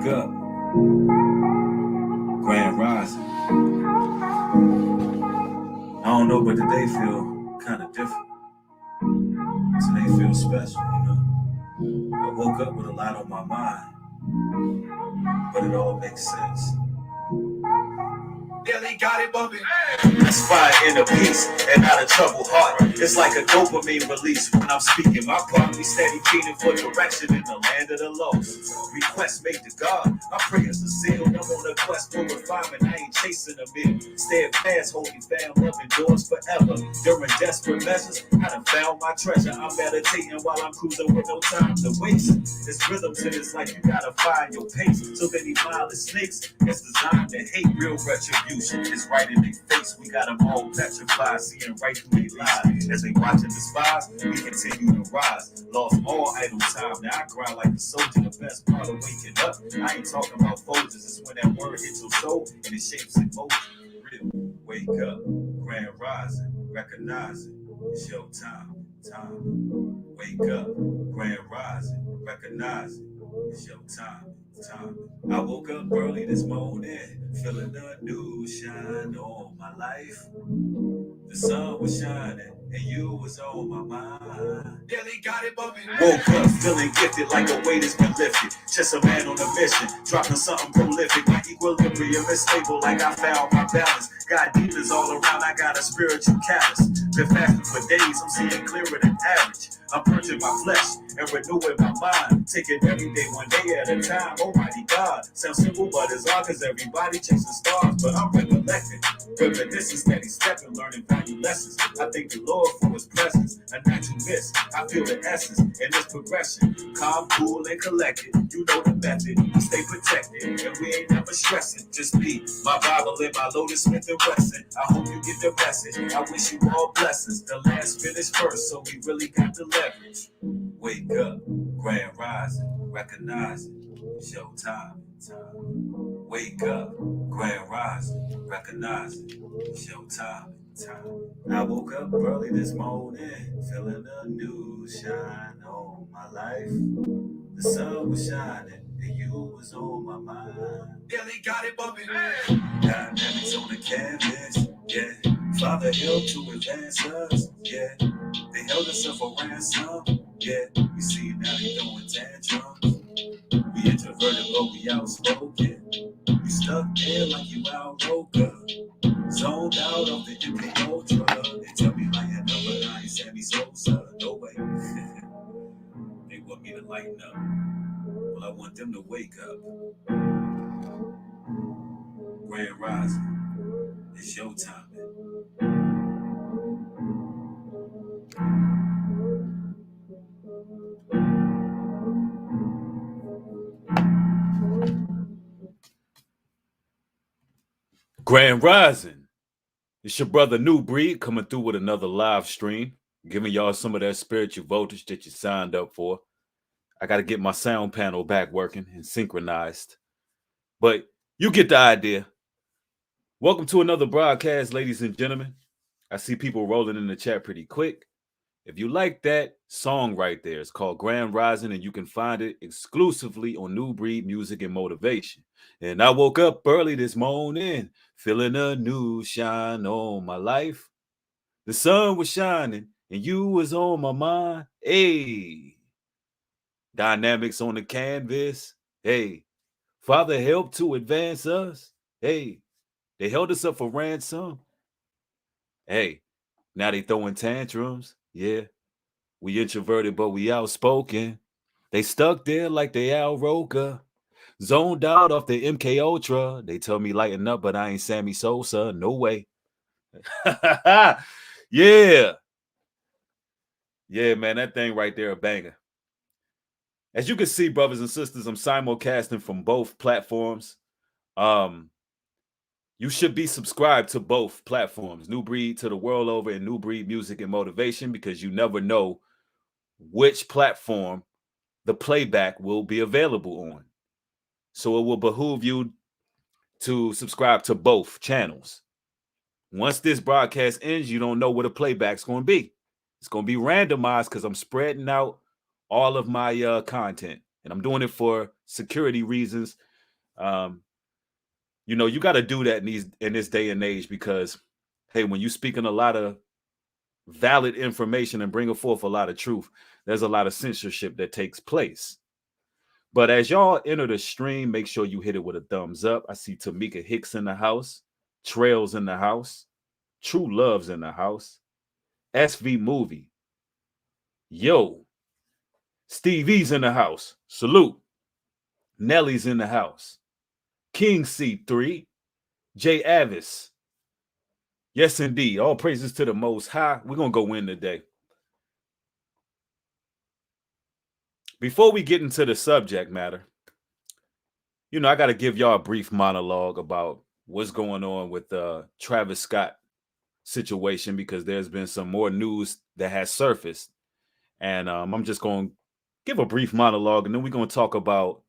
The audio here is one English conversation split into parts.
Wake up, grand rising. I don't know, but today feel kind of different. Today feels special, you know. I woke up with a lot on my mind, but it all makes sense. Billy got it bumping. Inspired inner peace and not a troubled heart. It's like a dopamine release when I'm speaking. My part be steady feeding for direction in the land of the lost. Request made to God. My prayers are sealed. I'm on a quest for refinement. I ain't chasing a meal. Steadfast, holy fam, love endures forever. During desperate measures, I done found my treasure. I'm meditating while I'm cruising with no time to waste. There's rhythm to this life. You gotta find your pace. So many mindless snakes. It's designed to hate. Real retribution is right in their face. We got them all petrified, seeing right through their lies. As they watch and despise, we continue to rise. Lost all idle time. Now I grind like a soldier. The best part of waking up, I ain't talking about Folgers. It's when that word hits your soul and it shapes emotion. Real. Wake up, grand rising, recognize it. It's your time. Wake up, grand rising, recognize it. It's your time. I woke up early this morning, feeling a new shine on my life. The sun was shining, and you was on my mind. Billy got it bumping. Woke up feeling gifted like a weight has been lifted. Just a man on a mission, dropping something prolific. My equilibrium is stable like I found my balance. Got demons all around, I got a spiritual callus. Been fasting for days, I'm seeing clearer than average. I'm purging my flesh and renewing my mind. Taking every day, one day at a time. Almighty God. Sounds simple, but it's hard because everybody chasing stars. But I'm recollecting. Reminiscing, steady stepping, learning value lessons. I thank the Lord for his presence. A natural miss. I feel the essence in this progression. Calm, cool, and collected. You know the method. We stay protected. And we ain't never stressing. Just me, my Bible, and my Lotus Smith and Wesson. I hope you get the message. I wish you all blessings. The last finished first, so we really got the leverage. Wake up, grand rising, recognize it. It's your time. Wake up, grand rising, recognize it. It's your time. I woke up early this morning, feeling a new shine on my life. The sun was shining, and you was on my mind. Billy got it bumping. Dynamics on the canvas, yeah. Father helped to advance us, yeah. They held us up for ransom, yeah. You see now they throwing tantrums. We introverted, but we outspoken. We stuck there like you out Roka. Zoned out of the MK Ultra. They tell me lighten up, but I ain't Sammy Sosa. No way. They want me to lighten up. Well, I want them to wake up. Grand rising. It's your time. Grand rising. It's your brother New Breed coming through with another live stream, giving y'all some of that spiritual voltage that you signed up for. I got to get my sound panel back working and synchronized. But you get the idea. Welcome to another broadcast, ladies and gentlemen. I see people rolling in the chat pretty quick. If you like that song right there, it's called Grand Rising, and you can find it exclusively on New Breed Music and Motivation. And I woke up early this morning, feeling a new shine on my life. The sun was shining, and you was on my mind. Hey, dynamics on the canvas. Hey, Father helped to advance us. Hey, they held us up for ransom. Hey, now they throwing tantrums. Yeah. We introverted, but we outspoken. They stuck there like they Al Roker. Zoned out off the MK Ultra. They tell me lighten up, but I ain't Sammy Sosa. No way. Yeah. Yeah, man, that thing right there, a banger. As you can see, brothers and sisters, I'm simulcasting from both platforms. You should be subscribed to both platforms, New Breed to the world over and New Breed Music and Motivation, because you never know which platform the playback will be available on. So it will behoove you to subscribe to both channels. Once this broadcast ends, you don't know what a playback's going to be. It's going to be randomized because I'm spreading out all of my content. And I'm doing it for security reasons Um, you got to do that in this day and age because, hey, when you speaking a lot of valid information and bringing forth a lot of truth, there's a lot of censorship that takes place. But as y'all enter the stream, make sure you hit it with a thumbs up. I see Tamika Hicks in the house, Trails in the house, True Love's in the house, SV Movie. Yo, Stevie's in the house. Salute. Nelly's in the house. King C3, Jay Avis. Yes, indeed. All praises to the Most High. We're going to go in today. Before we get into the subject matter, I got to give y'all a brief monologue about what's going on with the Travis Scott situation because there's been some more news that has surfaced. And I'm just going to give a brief monologue, and then we're going to talk about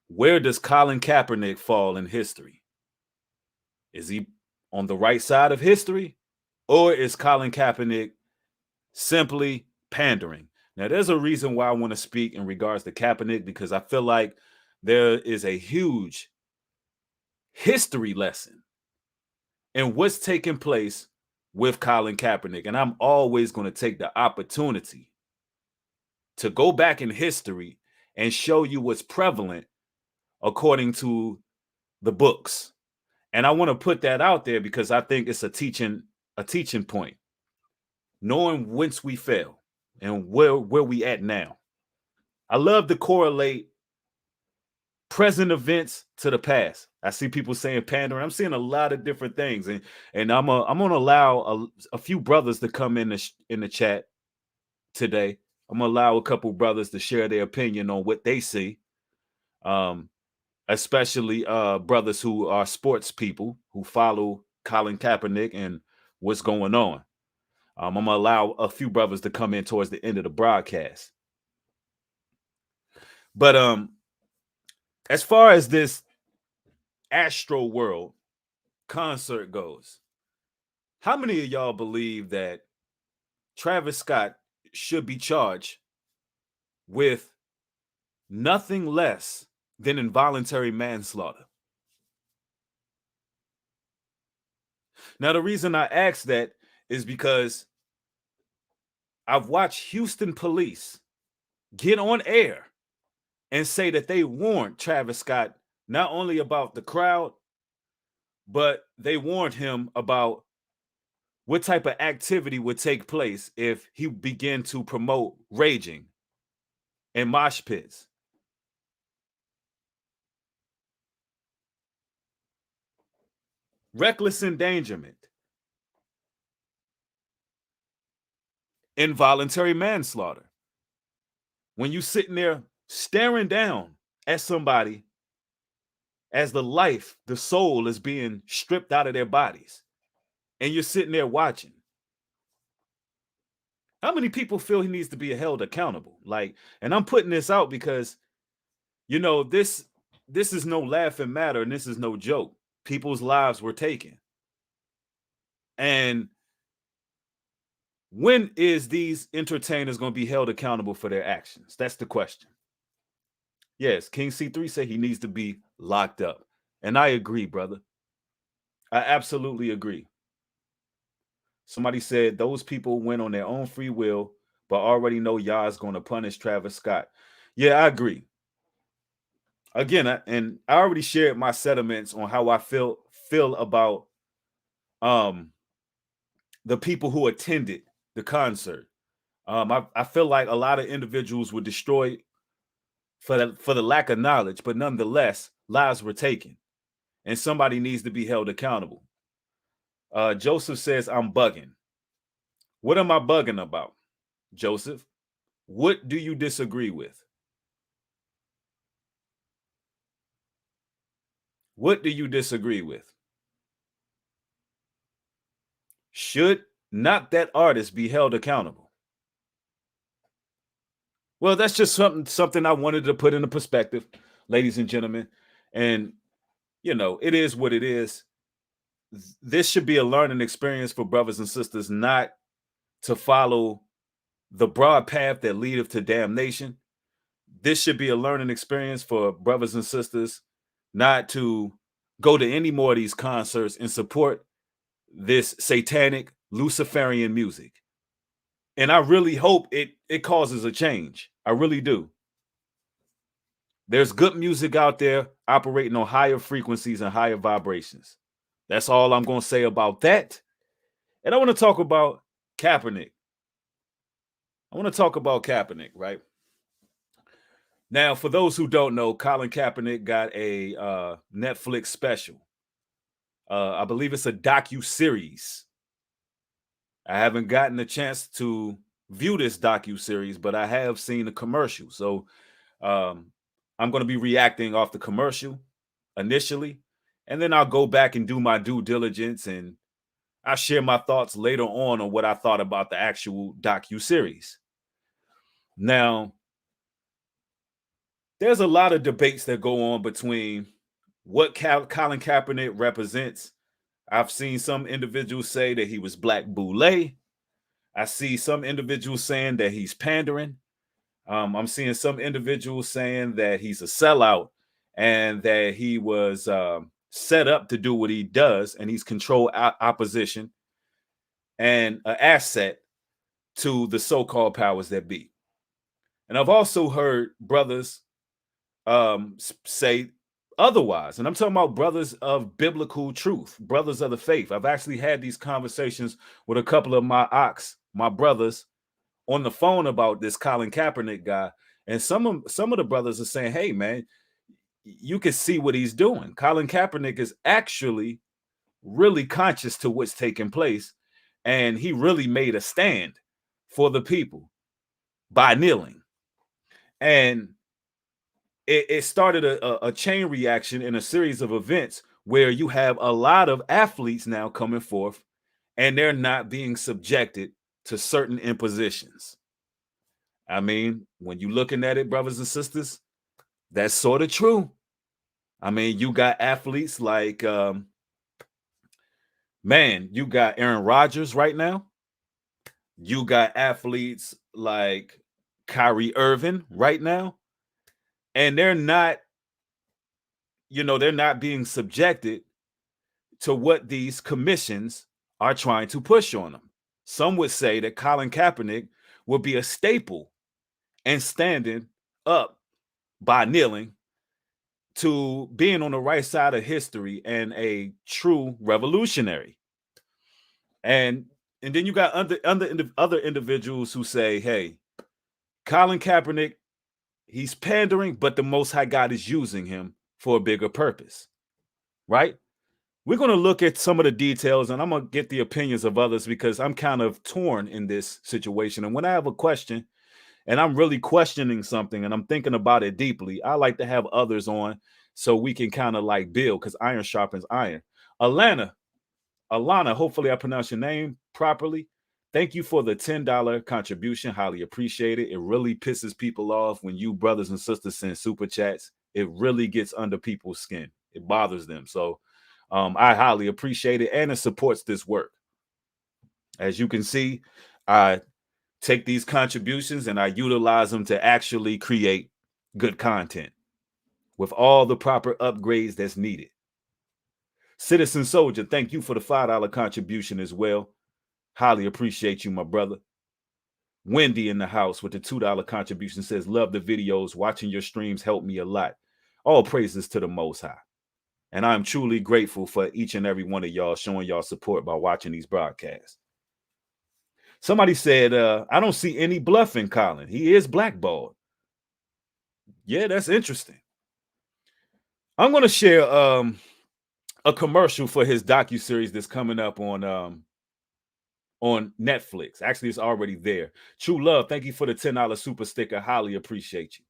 where does Colin Kaepernick fall in history? Is he on the right side of history, or is Colin Kaepernick simply pandering? Now, there's a reason why I want to speak in regards to Kaepernick because I feel like there is a huge history lesson in what's taking place with Colin Kaepernick. And I'm always going to take the opportunity to go back in history and show you what's prevalent according to the books. And I want to put that out there because I think it's a teaching point. Knowing whence we fell and where we at now. I love to correlate present events to the past. I see people saying pandering. I'm seeing a lot of different things, and I'm gonna allow a few brothers to come in the chat today. I'm gonna allow a couple brothers to share their opinion on what they see, especially brothers who are sports people who follow Colin Kaepernick and what's going on. I'm gonna allow a few brothers to come in towards the end of the broadcast. But as far as this Astro World concert goes, how many of y'all believe that Travis Scott should be charged with nothing less than involuntary manslaughter? Now, the reason I ask that is because I've watched Houston police get on air and say that they warned Travis Scott not only about the crowd, but they warned him about what type of activity would take place if he began to promote raging and mosh pits. Reckless endangerment, involuntary manslaughter. When you sitting there staring down at somebody as the soul is being stripped out of their bodies, and you're sitting there watching. How many people feel he needs to be held accountable? And I'm putting this out because, this is no laughing matter and this is no joke. People's lives were taken. And when is these entertainers going to be held accountable for their actions? That's the question. Yes, King C3 said he needs to be locked up. And I agree, brother. I absolutely agree. Somebody said those people went on their own free will, but already know Yah's going to punish Travis Scott. Yeah, I agree. Again, I already shared my sentiments on how I feel about the people who attended the concert. I feel like a lot of individuals were destroyed for the lack of knowledge, but nonetheless, lives were taken, and somebody needs to be held accountable. Joseph says, I'm bugging. What am I bugging about, Joseph? What do you disagree with? What do you disagree with? Should not that artist be held accountable? Well, that's just something I wanted to put into perspective, ladies and gentlemen. And, it is what it is. This should be a learning experience for brothers and sisters, not to follow the broad path that leadeth to damnation. This should be a learning experience for brothers and sisters not to go to any more of these concerts and support this satanic Luciferian music. And I really hope it causes a change. I really do. There's good music out there operating on higher frequencies and higher vibrations. That's all I'm going to say about that. And I want to talk about Kaepernick. Right? Now, for those who don't know, Colin Kaepernick got a Netflix special. I believe it's a docu-series. I haven't gotten a chance to view this docu-series, but I have seen the commercial. So um, I'm going to be reacting off the commercial initially, and then I'll go back and do my due diligence, and I'll share my thoughts later on what I thought about the actual docu-series. Now, there's a lot of debates that go on between what Colin Kaepernick represents. I've seen some individuals say that he was Black Boule. I see some individuals saying that he's pandering. I'm seeing some individuals saying that he's a sellout and that he was set up to do what he does, and he's controlled opposition and an asset to the so-called powers that be. And I've also heard brothers say otherwise. And I'm talking about brothers of biblical truth, brothers of the faith. I've actually had these conversations with a couple of my brothers on the phone about this Colin Kaepernick guy. And some of the brothers are saying, hey, man, you can see what he's doing. Colin Kaepernick is actually really conscious to what's taking place. And he really made a stand for the people by kneeling. And it started a chain reaction in a series of events where you have a lot of athletes now coming forth and they're not being subjected to certain impositions. I mean, when you're looking at it, brothers and sisters, that's sort of true. I mean, you got athletes like, you got Aaron Rodgers right now. You got athletes like Kyrie Irving right now. And they're not being subjected to what these commissions are trying to push on them. Some would say that Colin Kaepernick would be a staple and standing up by kneeling to being on the right side of history and a true revolutionary. And then you got other individuals who say, hey, Colin Kaepernick, he's pandering, but the Most High God is using him for a bigger purpose, right? We're going to look at some of the details, and I'm going to get the opinions of others because I'm kind of torn in this situation. And when I have a question and I'm really questioning something and I'm thinking about it deeply, I like to have others on so we can kind of like build, because iron sharpens iron. Alana, hopefully I pronounced your name properly. Thank you for the $10 contribution. Highly appreciate it. It really pisses people off when you brothers and sisters send super chats. It really gets under people's skin. It bothers them. So I highly appreciate it, and it supports this work. As you can see, I take these contributions and I utilize them to actually create good content with all the proper upgrades that's needed. Citizen Soldier, thank you for the $5 contribution as well. Highly appreciate you, my brother. Wendy in the house with the $2 contribution says, love the videos. Watching your streams helped me a lot. All praises to the Most High. And I'm truly grateful for each and every one of y'all showing y'all support by watching these broadcasts. Somebody said, I don't see any bluffing, Colin. He is blackballed. Yeah, that's interesting. I'm going to share a commercial for his docuseries that's coming up on Netflix. Actually, it's already there. True Love, thank you for the $10 super sticker. Highly appreciate you.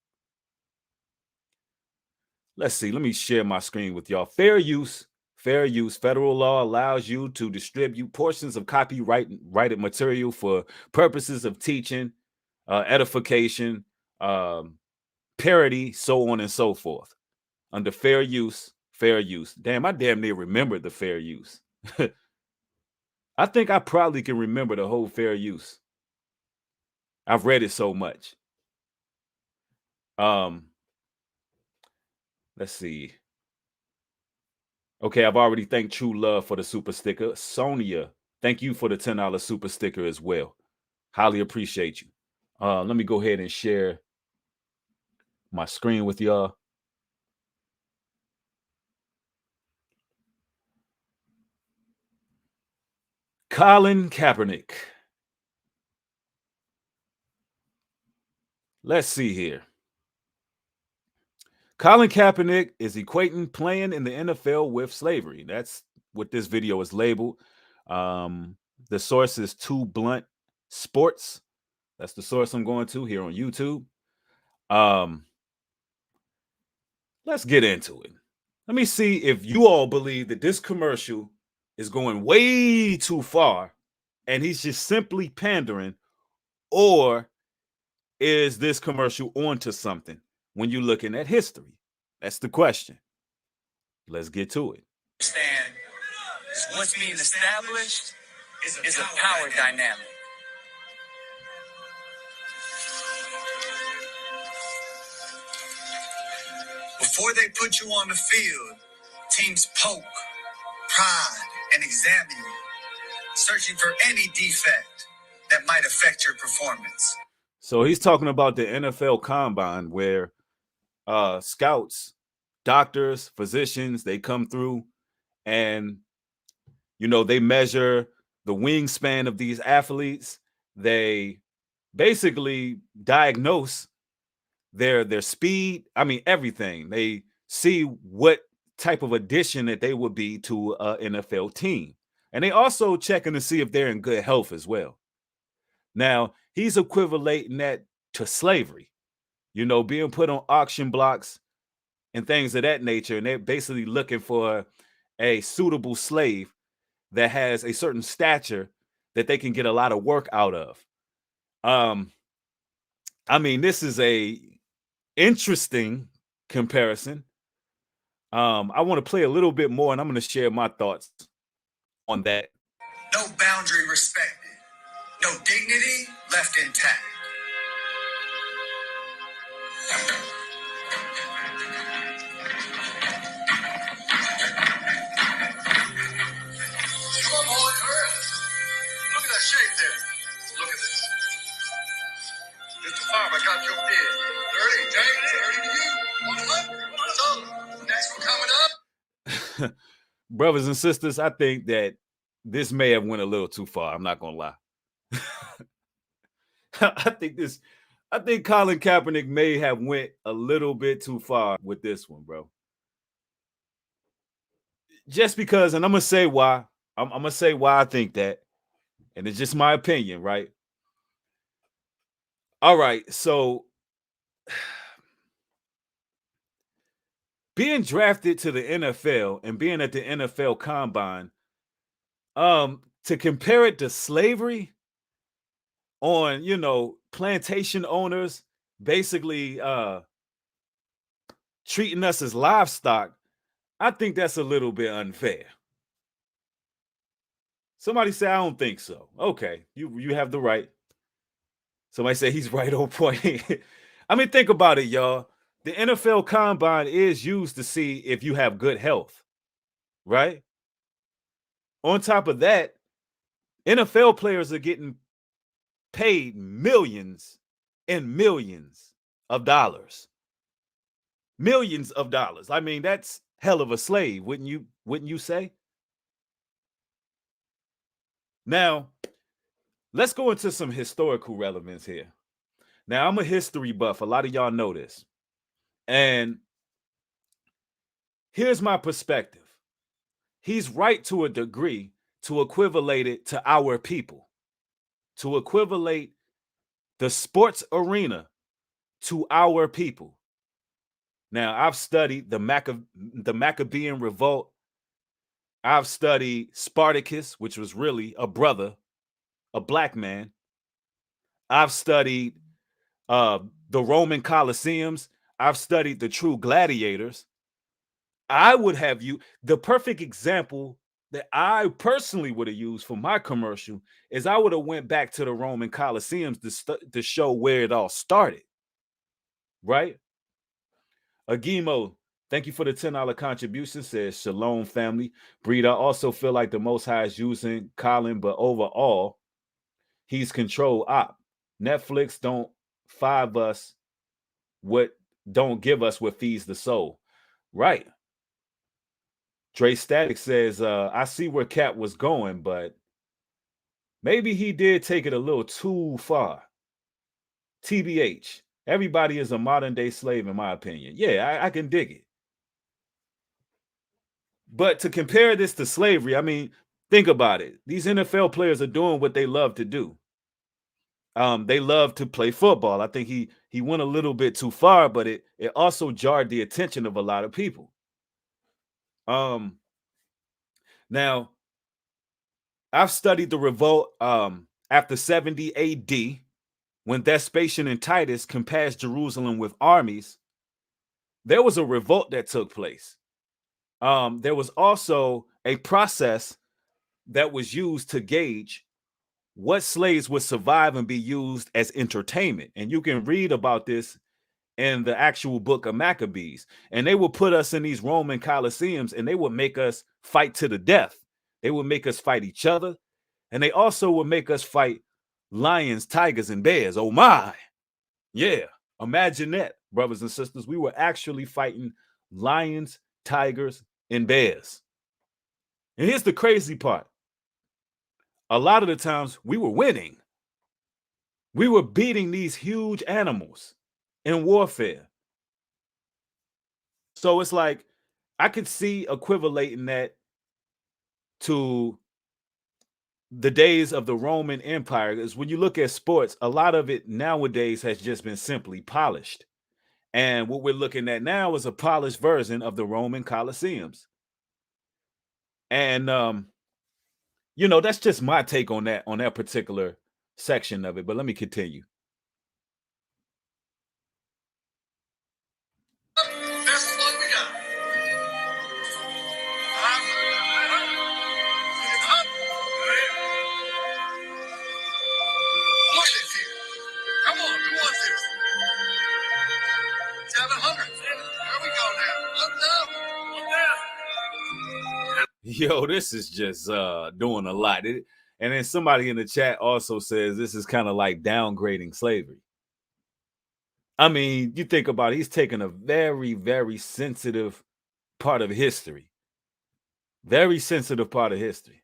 Let's see. Let me share my screen with y'all. Fair use. Federal law allows you to distribute portions of copyrighted material for purposes of teaching, edification, parody, so on and so forth. Under fair use. Damn, I damn near remembered the fair use. I think I probably can remember the whole fair use. I've read it so much. Let's see. Okay, I've already thanked True Love for the super sticker. Sonia, thank you for the $10 super sticker as well. Highly appreciate you. Let me go ahead and share my screen with y'all. Colin Kaepernick. Let's see here. Colin Kaepernick is equating playing in the NFL with slavery. That's what this video is labeled. The source is Too Blunt Sports. That's the source I'm going to here on YouTube. Let's get into it. Let me see if you all believe that this commercial is going way too far and he's just simply pandering, or is this commercial onto something when you're looking at history? That's the question. Let's get to it. Understand is what's being established is a power dynamic. Before they put you on the field, teams poke, prod, and examine you, searching for any defect that might affect your performance. So he's talking about the NFL Combine where scouts, doctors, physicians, they come through and, you know, they measure the wingspan of these athletes. They basically diagnose their speed. I mean, everything. They see what type of addition that they would be to an NFL team. And they also checking to see if they're in good health as well. Now, he's equivalating that to slavery, you know, being put on auction blocks and things of that nature. And they're basically looking for a suitable slave that has a certain stature that they can get a lot of work out of. I mean, this is a interesting comparison. I want to play a little bit more, and I'm going to share my thoughts on that. No boundary respected, no dignity left intact. Come on, boy, hurry. Look at that shape there. Look at this. Mr. Farmer got your bid. 30, James, 30 to you. 100. So, next one coming up. Brothers and sisters, I think that this may have went a little too far. I'm not gonna lie. I think Colin Kaepernick may have went a little bit too far with this one, bro. Just because, and I'm gonna say why. I'm gonna say why I think that, and it's just my opinion, right? All right, so being drafted to the NFL and being at the NFL Combine, to compare it to slavery on, you know, plantation owners basically treating us as livestock, I think that's a little bit unfair. Somebody say I don't think so. Okay, you have the right. Somebody say he's right on point. I mean, think about it, y'all. The NFL Combine is used to see if you have good health, right? On top of that, NFL players are getting paid millions and millions of dollars. Millions of dollars. I mean, that's hell of a slave, wouldn't you say? Now, let's go into some historical relevance here. Now, I'm a history buff. A lot of y'all know this. And here's my perspective. He's right to a degree to equivalate it to our people, to equivalate the sports arena to our people. Now, I've studied the Maccabean Revolt. I've studied Spartacus, which was really a brother, a black man. I've studied the Roman Colosseums. I've studied the true gladiators. I would have you, the perfect example that I personally would have used for my commercial is I would have went back to the Roman Colosseums to show where it all started, right? Agimo, Thank you for the $10 contribution, says Shalom family. Breed, I also feel like the Most High is using Colin, but overall, he's control op. Netflix don't five us what don't give us what feeds the soul. Right. Dre Static says, I see where Cap was going, but maybe he did take it a little too far. TBH. Everybody is a modern day slave, in my opinion. Yeah, I can dig it. But to compare this to slavery, I mean, think about it. These NFL players are doing what they love to do. They love to play football. I think he went a little bit too far, but it also jarred the attention of a lot of people. Now I've studied the revolt after 70 AD when Vespasian and Titus compassed Jerusalem with armies. There was a revolt that took place. There was also a process that was used to gauge what slaves would survive and be used as entertainment. And you can read about this in the actual book of Maccabees. And they would put us in these Roman Colosseums and they would make us fight to the death. They would make us fight each other. And they also would make us fight lions, tigers, and bears. Oh my. Yeah. Imagine that, brothers and sisters. We were actually fighting lions, tigers, and bears. And here's the crazy part. A lot of the times we were winning. We were beating these huge animals in warfare. So it's like I could see equivalating that to the days of the Roman Empire. Is when you look at sports, a lot of it nowadays has just been simply polished. And what we're looking at now is a polished version of the Roman Colosseums. And that's just my take on that particular section of it. But let me continue. This is what we got. Look at here. Come on, who wants this? 700. There we go now. Look down. Look down. Yo, this is just doing a lot. And then somebody in the chat also says this is kind of like downgrading slavery. I mean, you think about it, he's taking a very, very sensitive part of history. Very sensitive part of history.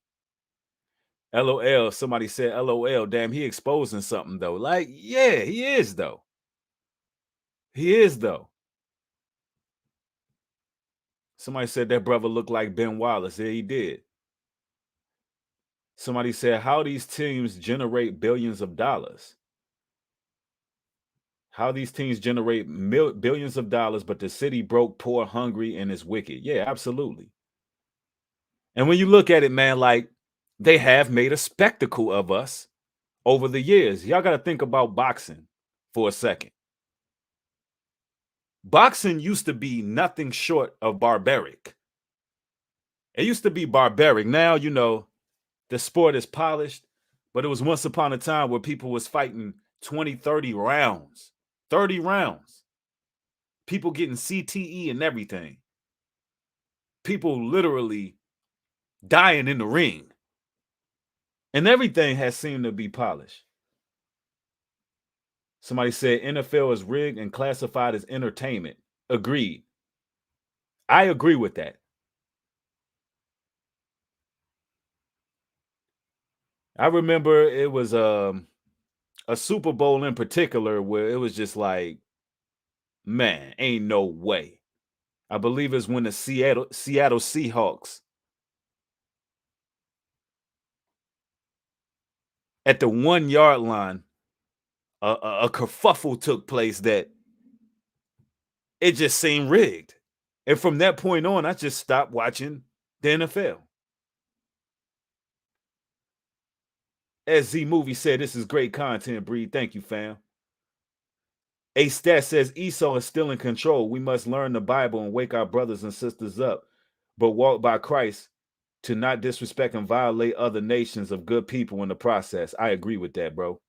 LOL, somebody said LOL, damn, he exposing something though. Like, yeah, he is though. He is though. Somebody said that brother looked like Ben Wallace. Yeah, he did. Somebody said, how these teams generate billions of dollars. How these teams generate billions of dollars, but the city broke, poor, hungry, and is wicked. Yeah, absolutely. And when you look at it, man, like they have made a spectacle of us over the years. Y'all got to think about boxing for a second. Boxing used to be nothing short of barbaric. It used to be barbaric. Now, the sport is polished, but it was once upon a time where people was fighting 20, 30 rounds. 30 rounds. People getting CTE and everything. People literally dying in the ring. And everything has seemed to be polished. Somebody said NFL is rigged and classified as entertainment. Agreed. I agree with that. I remember it was a Super Bowl in particular where it was just like, man, ain't no way. I believe it's when the Seattle Seahawks at the 1 yard line, a kerfuffle took place that it just seemed rigged. And from that point on, I just stopped watching the NFL. As Z Movie said, this is great content, Breed. Thank you, fam. A Stat says Esau is still in control. We must learn the Bible and wake our brothers and sisters up, but walk by Christ to not disrespect and violate other nations of good people in the process. I agree with that, bro.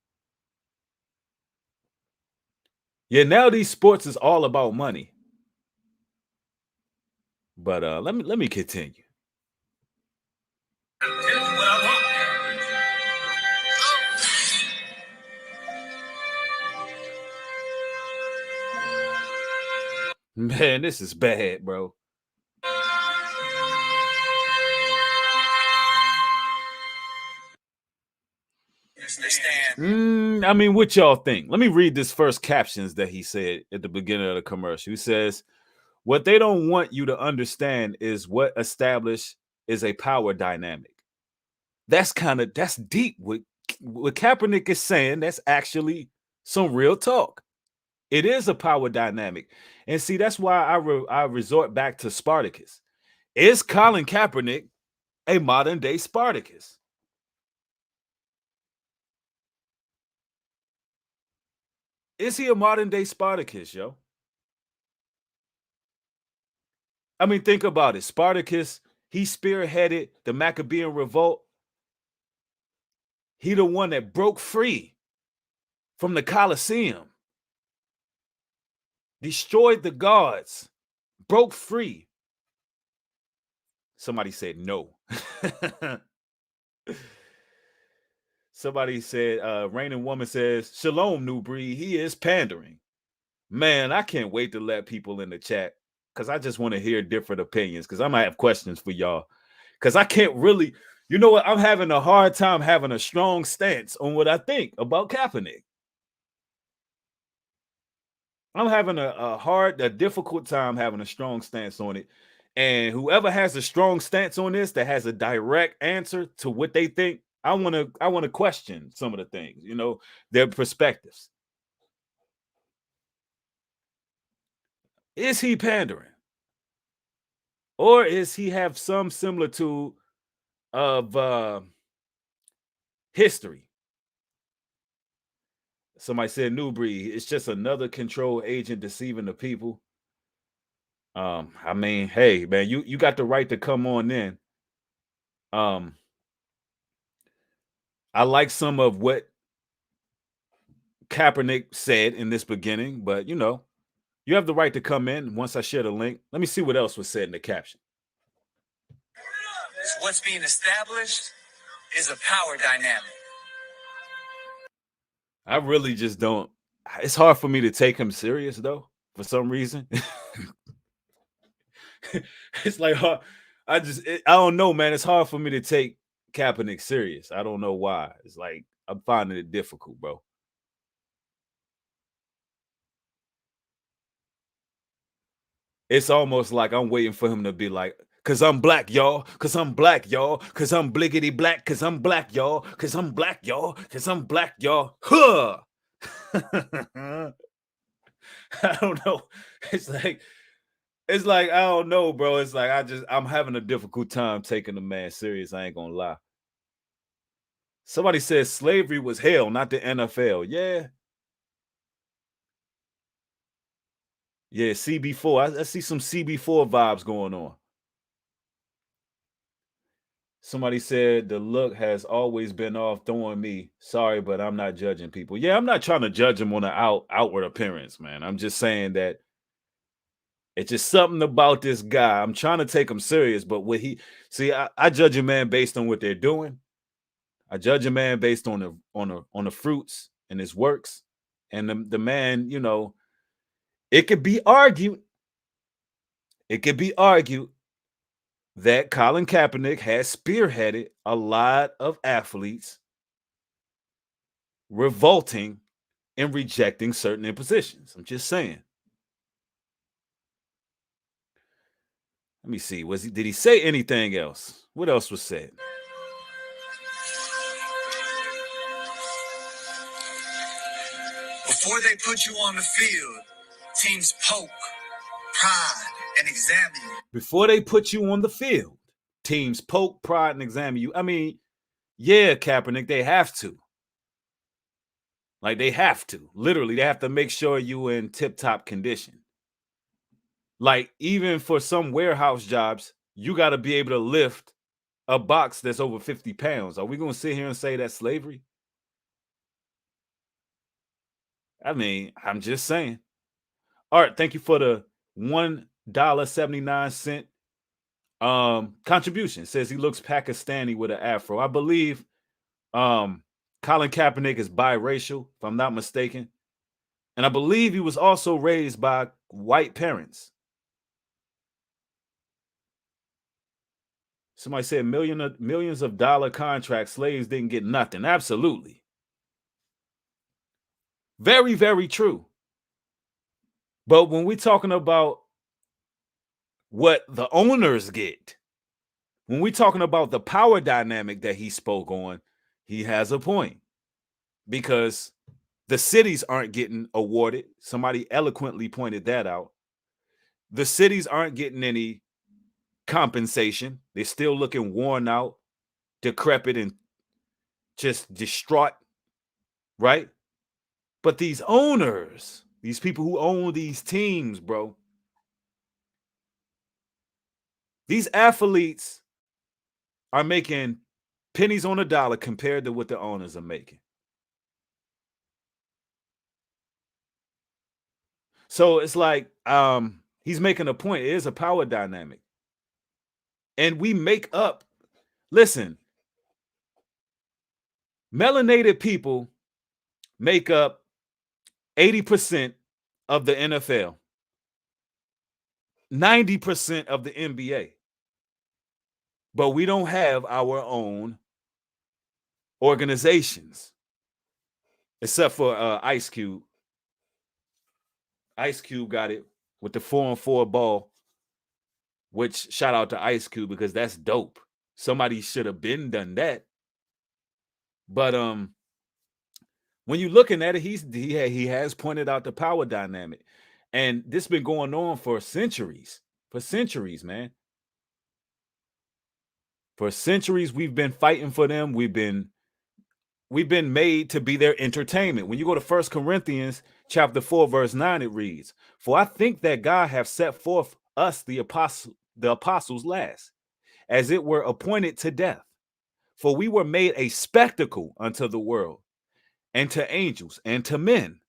Yeah, now these sports is all about money. But let me continue. Man, this is bad, bro. I mean, what y'all think? Let me read this first captions that he said at the beginning of the commercial. He says, "What they don't want you to understand is what established is a power dynamic." That's deep. What Kaepernick is saying, that's actually some real talk. It is a power dynamic, and see, that's why I resort back to Spartacus. Is Colin Kaepernick a modern day Spartacus? Is he a modern day Spartacus, yo? I mean, think about it. Spartacus, he spearheaded the Maccabean revolt. He the one that broke free from the Colosseum, destroyed the guards, broke free. Somebody said no. Somebody said, Reigning Woman says, Shalom, New Breed. He is pandering. Man, I can't wait to let people in the chat because I just want to hear different opinions because I might have questions for y'all. Because I can't really, you know what? I'm having a hard time having a strong stance on what I think about Kaepernick. I'm having a difficult time having a strong stance on it. And whoever has a strong stance on this that has a direct answer to what they think, I want to question some of the things, their perspectives. Is he pandering? Or is he have some similitude of history? Somebody said New Breed, it's just another control agent deceiving the people. I mean, hey, man, you got the right to come on in. Um, I like some of what Kaepernick said in this beginning, but you have the right to come in once I share the link. Let me see what else was said in the caption. What's being established is a power dynamic. I really just don't. It's hard for me to take him serious though, for some reason. It's like I don't know, man. It's hard for me to take Kaepernick serious. I don't know why. It's like I'm finding it difficult, bro. It's almost like I'm waiting for him to be like, cause I'm black, y'all. Cause I'm black, y'all. Cause I'm bliggity black. Cause I'm black, y'all. Cause I'm black, y'all. Cause I'm black, y'all. Huh. I don't know. It's like I don't know, bro. It's like I'm having a difficult time taking the man serious. I ain't gonna lie. Somebody says slavery was hell, not the NFL. Yeah. Yeah, CB4. I see some CB4 vibes going on. Somebody said the look has always been off throwing me. Sorry, but I'm not judging people. Yeah, I'm not trying to judge them on the outward appearance, man. I'm just saying that it's just something about this guy. I'm trying to take him serious, but I judge a man based on what they're doing. I judge a man based on the fruits and his works. And the man, it could be argued. It could be argued that Colin Kaepernick has spearheaded a lot of athletes revolting and rejecting certain impositions. I'm just saying. Let me see. Did he say anything else? What else was said? Before they put you on the field, teams poke, prod, and examine you. Before they put you on the field, teams poke, prod, and examine you. I mean, yeah, Kaepernick, they have to. Like they have to. Literally, they have to make sure you in tip-top condition. Like even for some warehouse jobs, you got to be able to lift a box that's over 50 pounds. Are we going to sit here and say that's slavery? I mean, I'm just saying. All right, thank you for the $1.79 Contribution says he looks Pakistani with an afro. I believe Colin Kaepernick is biracial, if I'm not mistaken. And I believe he was also raised by white parents. Somebody said millions of dollar contracts, slaves didn't get nothing. Absolutely. Very, very true. But when we're talking about what the owners get, when we're talking about the power dynamic that he spoke on, he has a point. Because the cities aren't getting awarded. Somebody eloquently pointed that out. The cities aren't getting any compensation. They're still looking worn out, decrepit, and just distraught, right? But these owners, these people who own these teams, bro, these athletes are making pennies on a dollar compared to what the owners are making. So it's like he's making a point. It is a power dynamic. And we make up, listen, melanated people make up 80% of the NFL, 90% of the NBA. But we don't have our own organizations, except for Ice Cube. Ice Cube got it with the 4-on-4 ball, which shout out to Ice Cube because that's dope. Somebody should have been done that. But when you're looking at it, he has pointed out the power dynamic, and this been going on for centuries. For centuries, man. For centuries, we've been fighting for them. We've been made to be their entertainment. When you go to 1 Corinthians chapter 4, verse 9, it reads, "For I think that God hath set forth us the apostles last, as it were appointed to death. For we were made a spectacle unto the world, and to angels, and to men."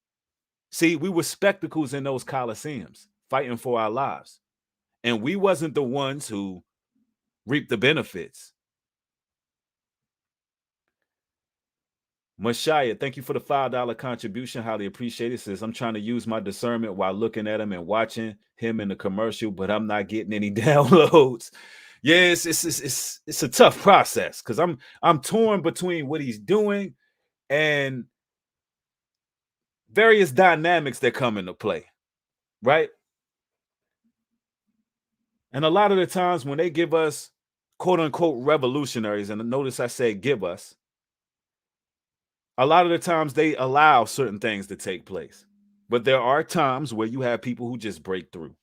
See, we were spectacles in those coliseums, fighting for our lives. And we wasn't the ones who reaped the benefits. Mashaya, thank you for the $5 contribution. Highly appreciate it. Says, I'm trying to use my discernment while looking at him and watching him in the commercial, but I'm not getting any downloads. Yes, it's a tough process because I'm torn between what he's doing and various dynamics that come into play, right? And a lot of the times when they give us quote unquote revolutionaries, and notice I say give us, a lot of the times they allow certain things to take place. But there are times where you have people who just break through.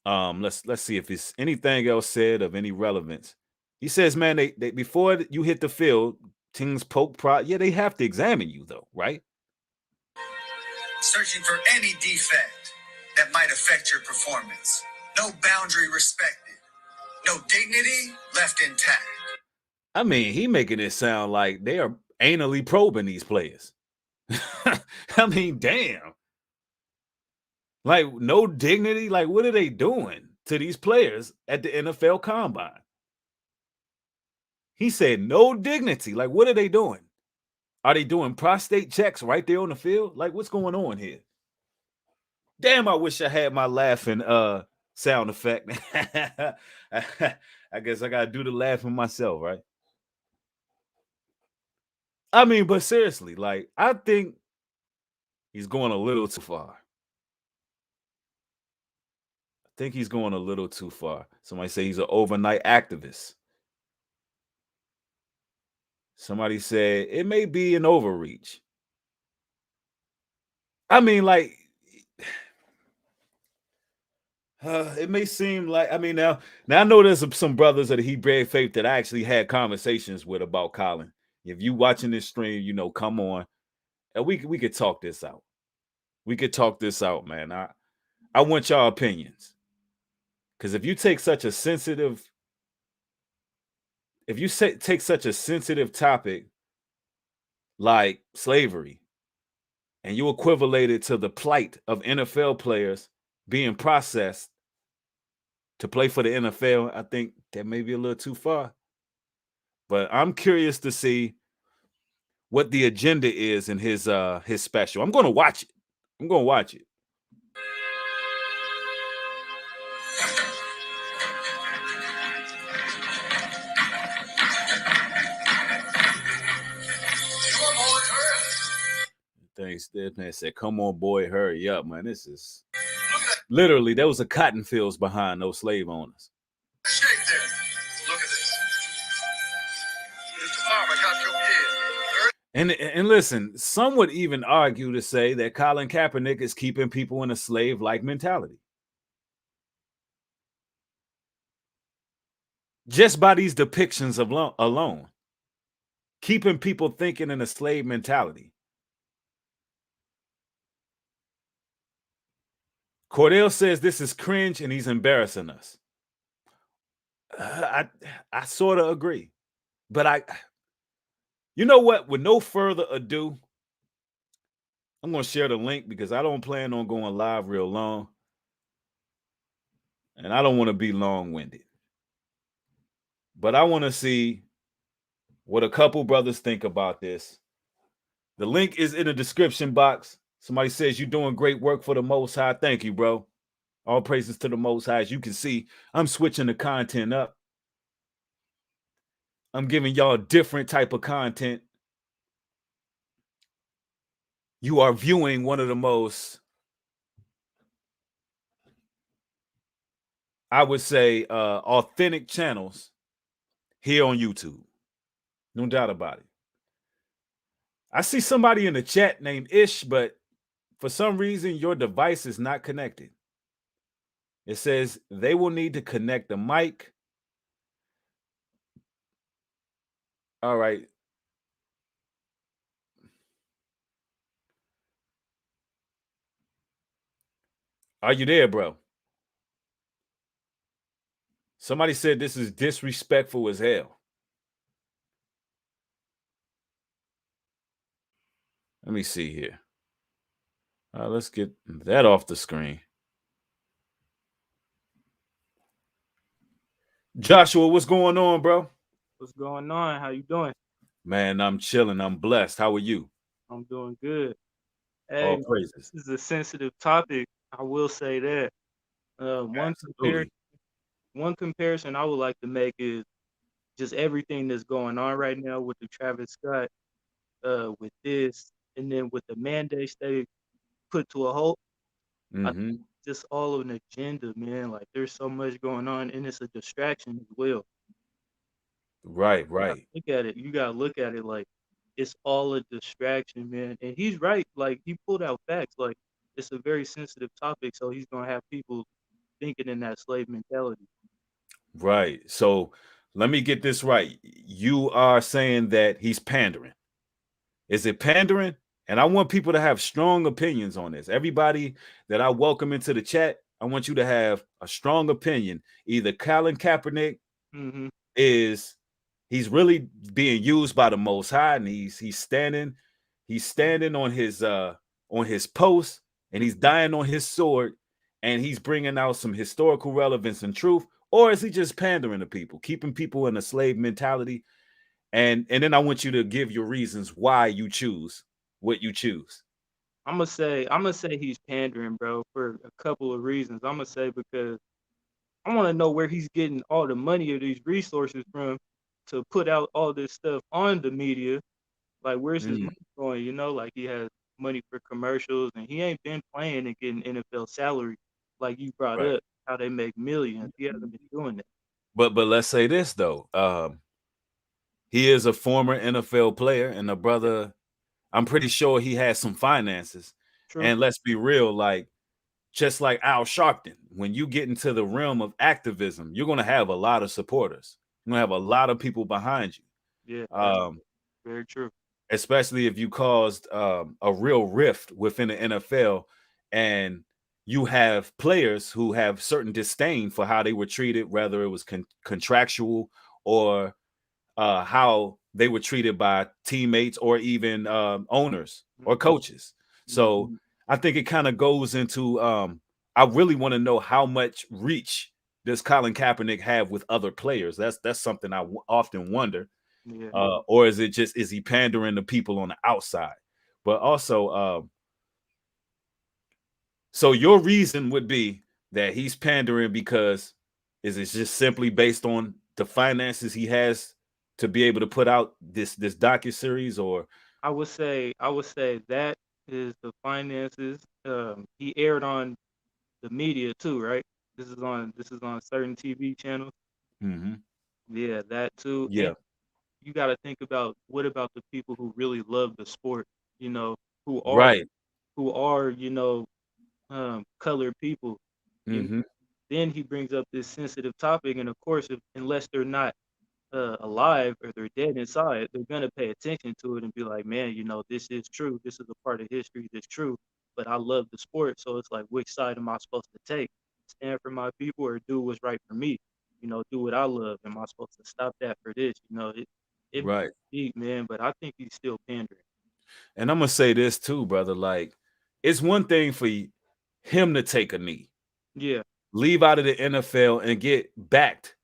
Let's see if there's anything else said of any relevance. He says, man, they before you hit the field, teams poke prod. Yeah, they have to examine you though, right? Searching for any defect that might affect your performance. No boundary respected. No dignity left intact. I mean, he making it sound like they are anally probing these players. I mean, damn. Like, no dignity. Like, what are they doing to these players at the NFL Combine? He said no dignity. Like, what are they doing? Are they doing prostate checks right there on the field? Like, what's going on here? Damn, I wish I had my laughing sound effect. I guess I gotta do the laughing myself, right? I mean, but seriously, like, I think he's going a little too far. I think he's going a little too far. Somebody say he's an overnight activist. Somebody said it may be an overreach. I mean, like, it may seem like, I mean, now I know there's some brothers of the Hebrew faith that I actually had conversations with about Colin. If you watching this stream, you know, come on, and we could talk this out. We could talk this out, man. I want y'all opinions, because if you take such a sensitive, take such a sensitive topic like slavery, and you equivalate it to the plight of NFL players being processed to play for the NFL, I think that may be a little too far. But I'm curious to see what the agenda is in his special. I'm gonna watch it. I'm gonna watch it. Thanks. That man said, "Come on, boy, hurry up, man. This is literally there was a cotton fields behind those slave owners." Shake there. Look at this. Mr. Farmer got your kid. And listen, some would even argue to say that Colin Kaepernick is keeping people in a slave-like mentality. Just by these depictions of alone, keeping people thinking in a slave mentality. Cordell says this is cringe and he's embarrassing us. I sort of agree, but you know what? With no further ado, I'm going to share the link because I don't plan on going live real long, and I don't want to be long-winded. But I want to see what a couple brothers think about this. The link is in the description box. Somebody says you're doing great work for the Most High. Thank you, bro. All praises to the Most High. As you can see, I'm switching the content up. I'm giving y'all a different type of content. You are viewing one of the most, I would say, authentic channels here on YouTube. No doubt about it. I see somebody in the chat named Ish, but for some reason, your device is not connected. It says they will need to connect the mic. All right. Are you there, bro? Somebody said this is disrespectful as hell. Let me see here. Let's get that off the screen. Joshua, what's going on, bro? What's going on? How you doing? Man, I'm chilling. I'm blessed. How are you? I'm doing good. All Hey, praises. this is a sensitive topic. I will say that. Uh, one compar Absolutely. one comparison I would like to make is just everything that's going on right now with the Travis Scott, with this, and then with the mandates they put to a halt. I think Mm-hmm. just all of an agenda, man. Like there's so much going on, and it's a distraction as well. Like Right, you gotta right. look at it. You gotta look at it like it's all a distraction, man. And he's right. Like he pulled out facts. Like it's a very sensitive topic, so he's gonna have people thinking in that slave mentality. Right. So let me get this right. You are saying that he's pandering. Is it pandering? And I want people to have strong opinions on this. Everybody that I welcome into the chat, I want you to have a strong opinion. Either Colin Kaepernick Mm-hmm. is he's really being used by the Most High, and he's standing on his post, and he's dying on his sword, and he's bringing out some historical relevance and truth, or is he just pandering to people, keeping people in a slave mentality? And then I want you to give your reasons why you choose what you choose. I'm gonna say he's pandering, bro, for a couple of reasons. I'm gonna say because I want to know where he's getting all the money or these resources from to put out all this stuff on the media. Like, where's his Mm, money going? Like he has money for commercials, and he ain't been playing and getting NFL salary like you brought right. up. How they make millions? He hasn't been doing that. But let's say this though. He is a former NFL player, and a Yeah, brother. I'm pretty sure he has some finances. true. And let's be real, like just like Al Sharpton, when you get into the realm of activism, you're gonna have a lot of supporters. You're gonna have a lot of people behind you. Yeah, that's Um, very true. Especially if you caused a real rift within the NFL, and you have players who have certain disdain for how they were treated, whether it was contractual or how they were treated by teammates or even owners or Mhm, coaches. mhm. So I think it kind of goes into I really want to know how much reach does Colin Kaepernick have with other players. That's something I often wonder. Yeah. Or is it just, is he pandering to people on the outside? But also, so your reason would be that he's pandering because, is it just simply based on the finances he has to be able to put out this docuseries? Or I would say that is the finances. He aired on the media too, right? This is on certain TV channels. Mhm. Yeah, that too. And Yeah, you got to think about, what about the people who really love the sport, you know, who are right. who are colored people. You know, Mhm. then he brings up this sensitive topic, and of course, unless they're not alive or they're dead inside, they're gonna pay attention to it and be like, man, this is true. This is a part of history that's true. But I love the sport, so it's like, which side am I supposed to take? Stand for my people or do what's right for me? Do what I love. Am I supposed to stop that for this? It Right. deep, man. But I think he's still pandering. And I'm gonna say this too, brother. Like, it's one thing for him to take a knee, Yeah, leave out of the NFL, and get backed,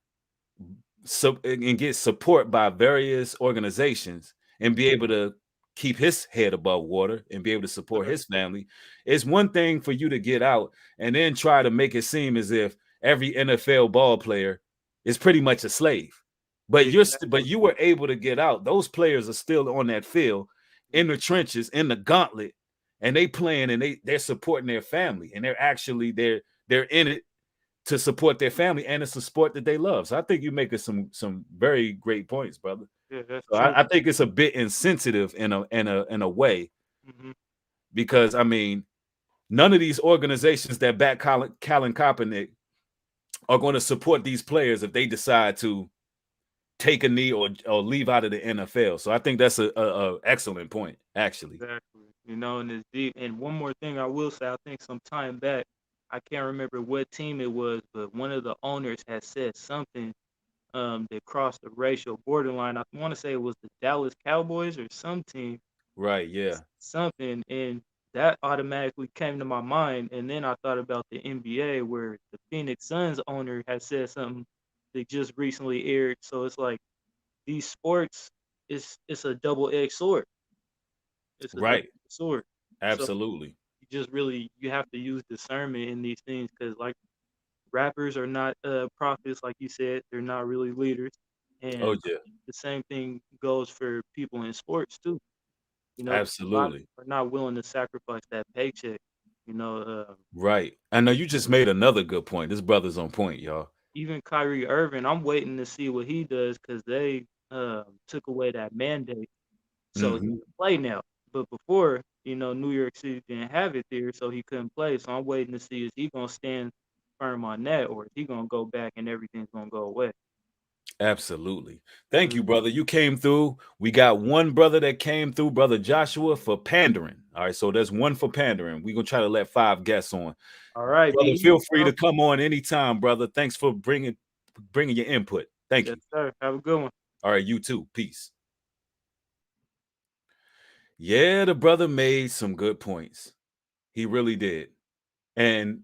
so and get support by various organizations, and be able to keep his head above water and be able to support his family. It's one thing for you to get out and then try to make it seem as if every NFL ball player is pretty much a slave. But exactly. you were able to get out. Those players are still on that field, in the trenches, in the gauntlet, and they playing, and they're supporting their family, and they're in it to support their family, and it's a sport that they love. So I think you're making some very great points, brother. Yeah, that's So true. I think it's a bit insensitive in a way, Hmm. because I mean, none of these organizations that back Colin Kaepernick are going to support these players if they decide to take a knee or leave out of the NFL. So I think that's a excellent point, actually. Exactly. And it's deep. And one more thing I will say, I think some time back, I can't remember what team it was, but one of the owners had said something that crossed the racial borderline. I want to say it was the Dallas Cowboys or some team, Right? Yeah. something, and that automatically came to my mind. And then I thought about the NBA, where the Phoenix Suns owner had said something that just recently aired. So it's like, these sports, it's a double-edged sword. It's a double Right. sword. So Absolutely. you have to use discernment in these things, because like, rappers are not prophets, like you said. They're not really leaders, Oh and yeah. the same thing goes for people in sports too. A lot Absolutely. are not willing to sacrifice that paycheck. You know, Right. I know you just made another good point. This brother's on point, y'all. even Kyrie Irving, I'm waiting to see what he does, because they took away that mandate, so he Hmm. can play now. But before, New York City didn't have it there, so he couldn't play. So I'm waiting to see, is he gonna stand firm on that, or is he gonna go back and everything's gonna go away? Absolutely. Thank Mm. you, brother. You came through. We got one brother that came through, brother Joshua, for pandering. All right, so there's one for pandering. We're gonna try to let 5 guests on. All right, be Brother, easy, feel free bro. to come on anytime, brother. Thanks for bringing your input. Thank Yes, you. sir. Have a good one. All right, you too. Peace. Yeah, the brother made some good points. He really did. And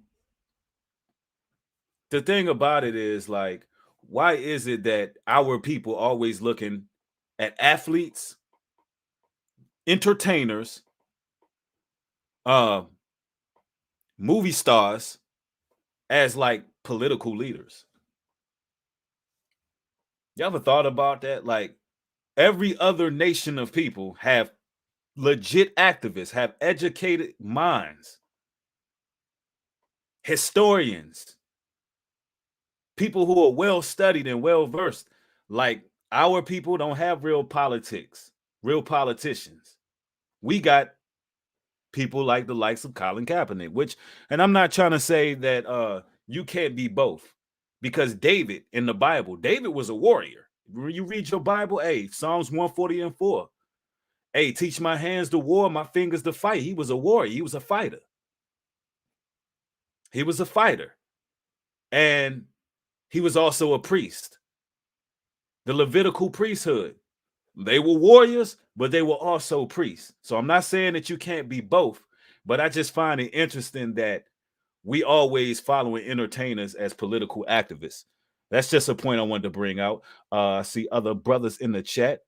the thing about it is, like, why is it that our people always looking at athletes, entertainers, uh, movie stars as like political leaders? You ever thought about that? Like, every other nation of people have legit activists, have educated minds, historians, people who are well studied and well versed. Like, our people don't have real politics, real politicians. We got people like the likes of Colin Kaepernick, which, and I'm not trying to say that you can't be both, because David in the Bible, David was a warrior. When you read your Bible, hey, Psalms 140 and 4. Hey, teach my hands to war, my fingers to fight. He was a warrior. He was a fighter. He was a fighter. And he was also a priest. The Levitical priesthood. They were warriors, but they were also priests. So I'm not saying that you can't be both, but I just find it interesting that we always following entertainers as political activists. That's just a point I wanted to bring out. I see other brothers in the chat.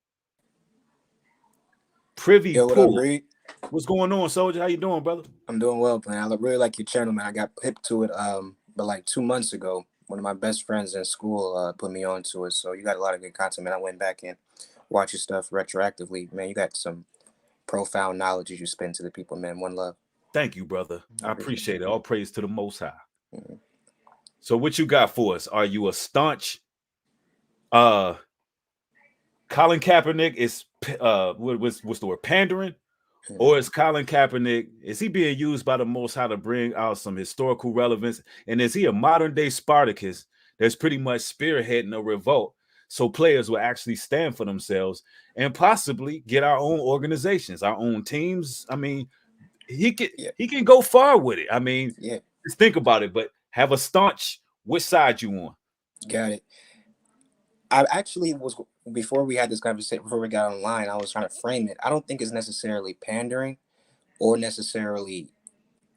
Privy Yo, what up, Pool. Reed? What's going on, Soldier? How you doing, brother? I'm doing well, man. I really like your channel, man. I got hip to it, but like 2 months ago, one of my best friends in school put me onto it. So you got a lot of good content, man. I went back and watched your stuff retroactively, man. You got some profound knowledge you spend to the people, man. One love. Thank you, brother. I Appreciate appreciate it. All praise to the Most High. it. Mhm. So, what you got for us? Are you a staunch uh Colin Kaepernick is what's the word, pandering? Or is Colin Kaepernick, is he being used by the Most High to bring out some historical relevance? And is he a modern day Spartacus that's pretty much spearheading a revolt so players will actually stand for themselves and possibly get our own organizations, our own teams? I mean, he can go far with it. I mean, Yeah, just think about it, but have a staunch, which side you on? got it. I actually was, before we had this conversation, before we got online, I was trying to frame it. I don't think it's necessarily pandering or necessarily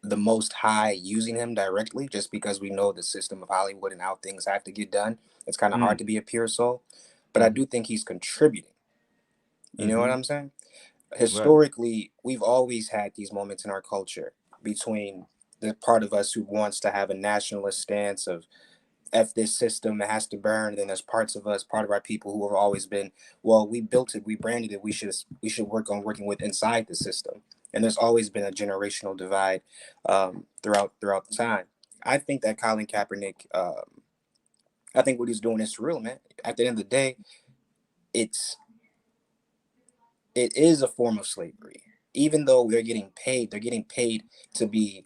the Most High using him directly, just because we know the system of Hollywood and how things have to get done. It's kind of hard Mm, to be a pure soul, but I do think he's contributing. You know what mm-hmm. I'm saying? Right. Historically, we've always had these moments in our culture between the part of us who wants to have a nationalist stance of F this system, it has to burn. And then there's parts of us, part of our people who have always been, well, we built it, we branded it, we should work on working with inside the system. And there's always been a generational divide throughout the time. I think that Colin Kaepernick, I think what he's doing is real, man. At the end of the day, it's it is a form of slavery. Even though they're getting paid to be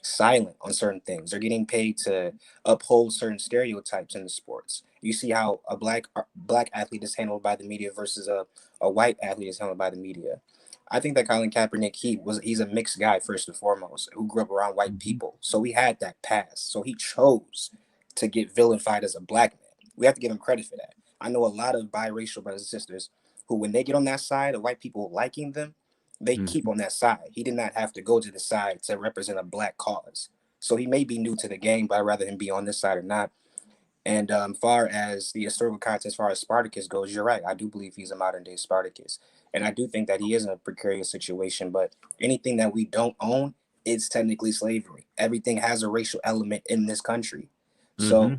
silent on certain things. They're getting paid to uphold certain stereotypes in the sports. You see how a black athlete is handled by the media versus a white athlete is handled by the media. I think that Colin Kaepernick, he's a mixed guy first and foremost, who grew up around white Mm-hmm. people. So he had that past. So he chose to get vilified as a black man. We have to give him credit for that. I know a lot of biracial brothers and sisters who, when they get on that side of white people liking them, they keep Mm-hmm. on that side. He did not have to go to the side to represent a black cause. So he may be new to the game, but I'd rather him be on this side or not. And far as the historical context, as far as Spartacus goes, you're right. I do believe he's a modern day Spartacus. And I do think that he is in a precarious situation. But anything that we don't own is technically slavery. Everything has a racial element in this country. So Mm-hmm.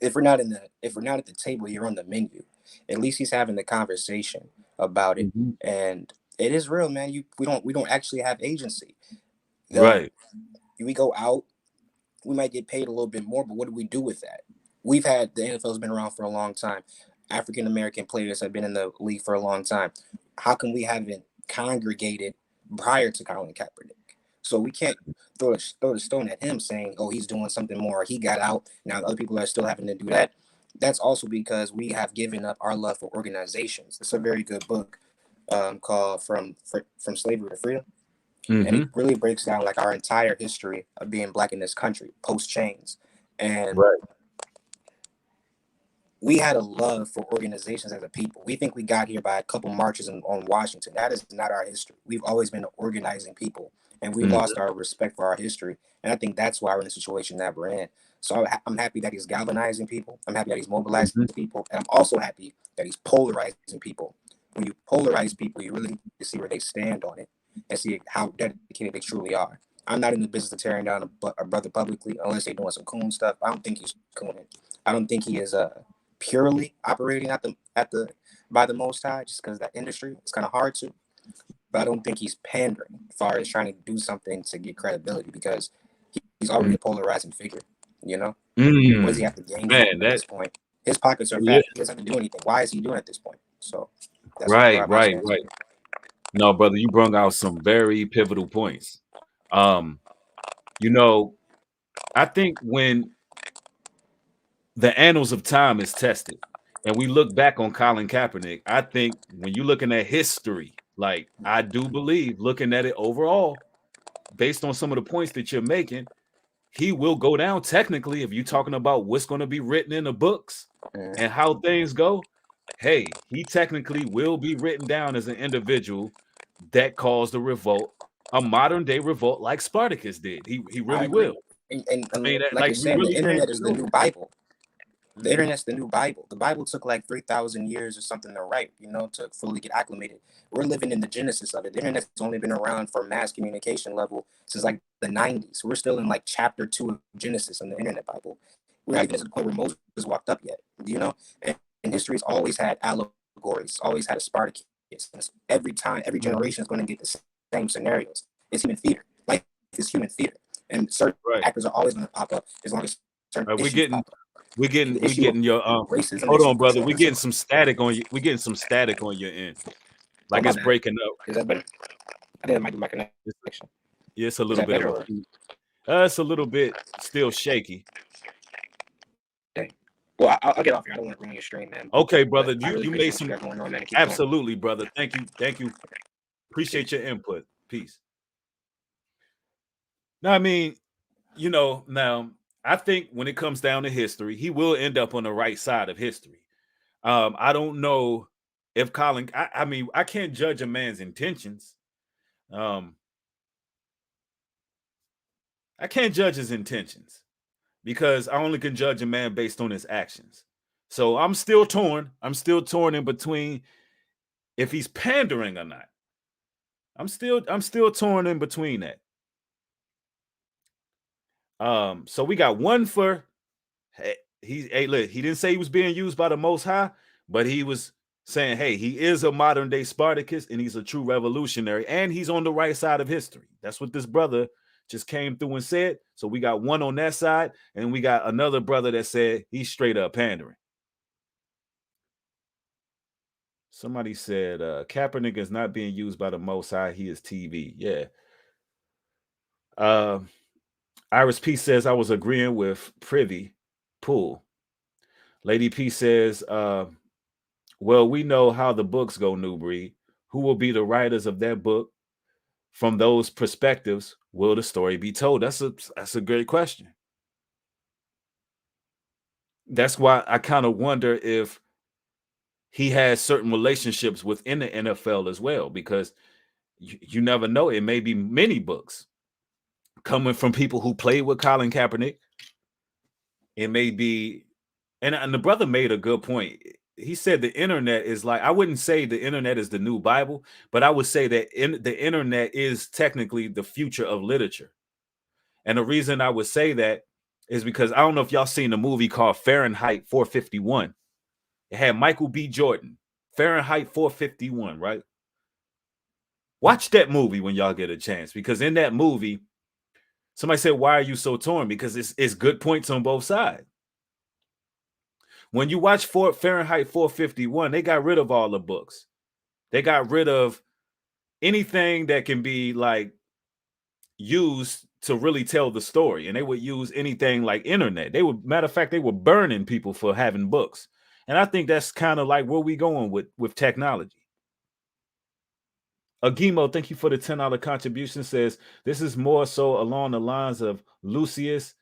if we're not at the table, you're on the menu. At least he's having the conversation about it. Mm-hmm. And it is real, man. We don't actually have agency. The Right. we go out, we might get paid a little bit more, but what do we do with that? The NFL's been around for a long time. African American players have been in the league for a long time. How come we haven't congregated prior to Colin Kaepernick? So we can't throw the stone at him saying, "Oh, he's doing something more. He got out. Now other people are still having to do that." That's also because we have given up our love for organizations. It's a very good book called "From Slavery to Freedom," and it Mm-hmm. really breaks down like our entire history of being black in this country post chains. And Right. we had a love for organizations as a people. We think we got here by a couple marches on Washington. That is not our history. We've always been an organizing people, and we Mm-hmm. lost our respect for our history. And I think that's why we're in the situation that we're in. So I'm happy that he's galvanizing people. I'm happy that he's mobilizing Mm-hmm. people, and I'm also happy that he's polarizing people. When you polarize people, you really see where they stand on it and see how dedicated they truly are. I'm not in the business of tearing down a brother publicly unless they're doing some coon stuff. I don't think he's cooning. I don't think he is purely operating at the by the Most High, just because that industry it's kind of hard to. But I don't think he's pandering as far as trying to do something to get credibility because he's already a polarizing figure. You know, what does he Mm. have to gain from Man, at that this point? His pockets are yeah. fat. He doesn't have to do anything. Why is he doing it at this point? So that's Right, where my right, stance right. on it. No, brother, you brought out some very pivotal points. Um, you know, I think when the annals of time is tested and we look back on Colin Kaepernick, I think when you're looking at history, like I do believe looking at it overall, based on some of the points that you're making, he will go down technically if you're talking about what's going to be written in the books Mm, and how things go. Hey, he technically will be written down as an individual that caused a revolt, a modern day revolt like Spartacus did. He I really agree. will. I mean, like like you're we saying, the really can't internet is the ignore new it. Bible. The internet's the new Bible. The Bible took like 3,000 years or something to write, to fully get acclimated. We're living in the genesis of it. The internet's only been around for mass communication level since like the 90s. We're still in like chapter 2 of Genesis in the internet Bible. We're not even at the point where Moses walked up yet, And history's always had allegories, always had a Spartacus. Every time, every Mhm. generation is going to get the same scenarios. It's human theater. Life is human theater. And certain Right. actors are always going to pop up as long as certain We're issues getting pop up. we're The getting we're issue of getting your racism, the hold issue on, of brother. We're getting controlling. some static on you. We're getting some static on your end. Oh, Like my it's bad. breaking up. Is that better? I think that might be my connection. It's, yeah, it's a Is little that bit of better a or? it's a little bit still shaky. Dang. Well, I'll get off here. I don't want to ruin your stream, man. Okay, But brother. I You really you made appreciate what you some got going on, man. And keep going. absolutely, brother. Thank you. Thank you. Appreciate Peace. your input. Peace. Now, I mean, now I think when it comes down to history, he will end up on the right side of history. I don't know if Colin. I mean, I can't judge a man's intentions. Um, I can't judge his intentions because I only can judge a man based on his actions. So I'm still torn. I'm still torn in between if he's pandering or not. I'm still torn in between that. So we got one for hey, look, he didn't say he was being used by the Most High, but he was saying, hey, he is a modern day Spartacus and he's a true revolutionary and he's on the right side of history. That's what this brother just came through and said. So we got one on that side, and we got another brother that said he's straight up pandering. Somebody said Kaepernick is not being used by the Most High. He is TV. Yeah. Uh, Iris P says I was agreeing with Privy Pool. Lady P says, well, we know how the books go, New Breed. Who will be the writers of that book? From those perspectives, will the story be told? That's a great question. That's why I kind of wonder if he has certain relationships within the NFL as well, because you never know. It may be many books coming from people who played with Colin Kaepernick. It may be, and the brother made a good point. He said the internet is like, I wouldn't say the internet is the new Bible, but I would say that the internet is technically the future of literature. And the reason I would say that is because I don't know if y'all seen the movie called Fahrenheit 451. It had Michael B. Jordan. Fahrenheit 451, right? Watch that movie when y'all get a chance, because in that movie, somebody said, why are you so torn? Because it's good points on both sides. When you watch Fahrenheit 451, they got rid of all the books. They got rid of anything that can be like used to really tell the story. And they would use anything like internet. Matter of fact, they were burning people for having books. And I think that's kind of like where we going with technology. Agimo, thank you for the $10 contribution. Says this is more so along the lines of Lucius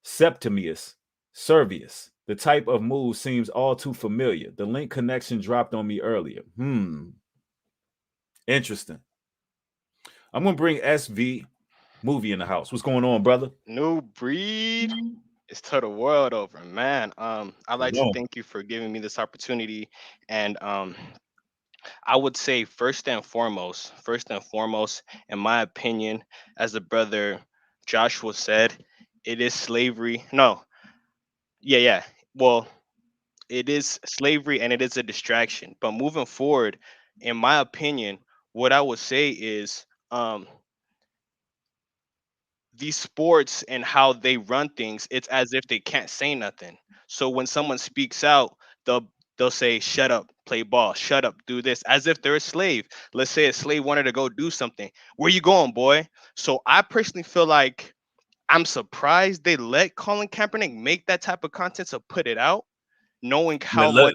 Septimius Servius. The type of move seems all too familiar. The link connection dropped on me earlier. Interesting. I'm gonna bring SV Movie in the house. What's going on, brother? New breed is to the world over, man. I'd like to No. thank you for giving me this opportunity. And I would say first and foremost, in my opinion, as the brother Joshua said, it is slavery. No, yeah. Well, it is slavery and it is a distraction. But moving forward, in my opinion, what I would say is these sports and how they run things, it's as if they can't say nothing. So when someone speaks out, they'll say, "Shut up, play ball. Shut up, do this," as if they're a slave. Let's say a slave wanted to go do something. Where you going, boy? So I personally feel like I'm surprised they let Colin Kaepernick make that type of content to put it out, knowing how much.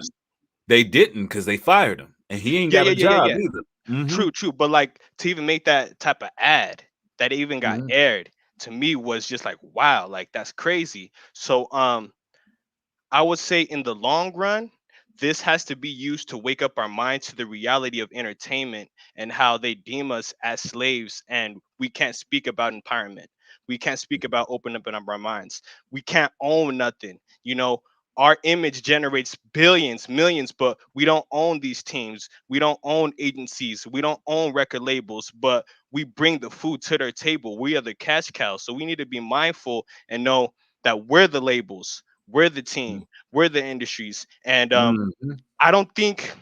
They didn't, because they fired him, and he ain't got a job Yeah. either. Mm-hmm. True. But like to even make that type of ad that even got Mm-hmm. aired to me was just like wow, like that's crazy. So I would say in the long run, this has to be used to wake up our minds to the reality of entertainment and how they deem us as slaves and we can't speak about empowerment. We can't speak about opening up our minds. We can't own nothing. You know, our image generates billions, millions, but we don't own these teams. We don't own agencies. We don't own record labels, but we bring the food to their table. We are the cash cows. So we need to be mindful and know that we're the labels, we're the team, we're the industries. And Mhm. I don't think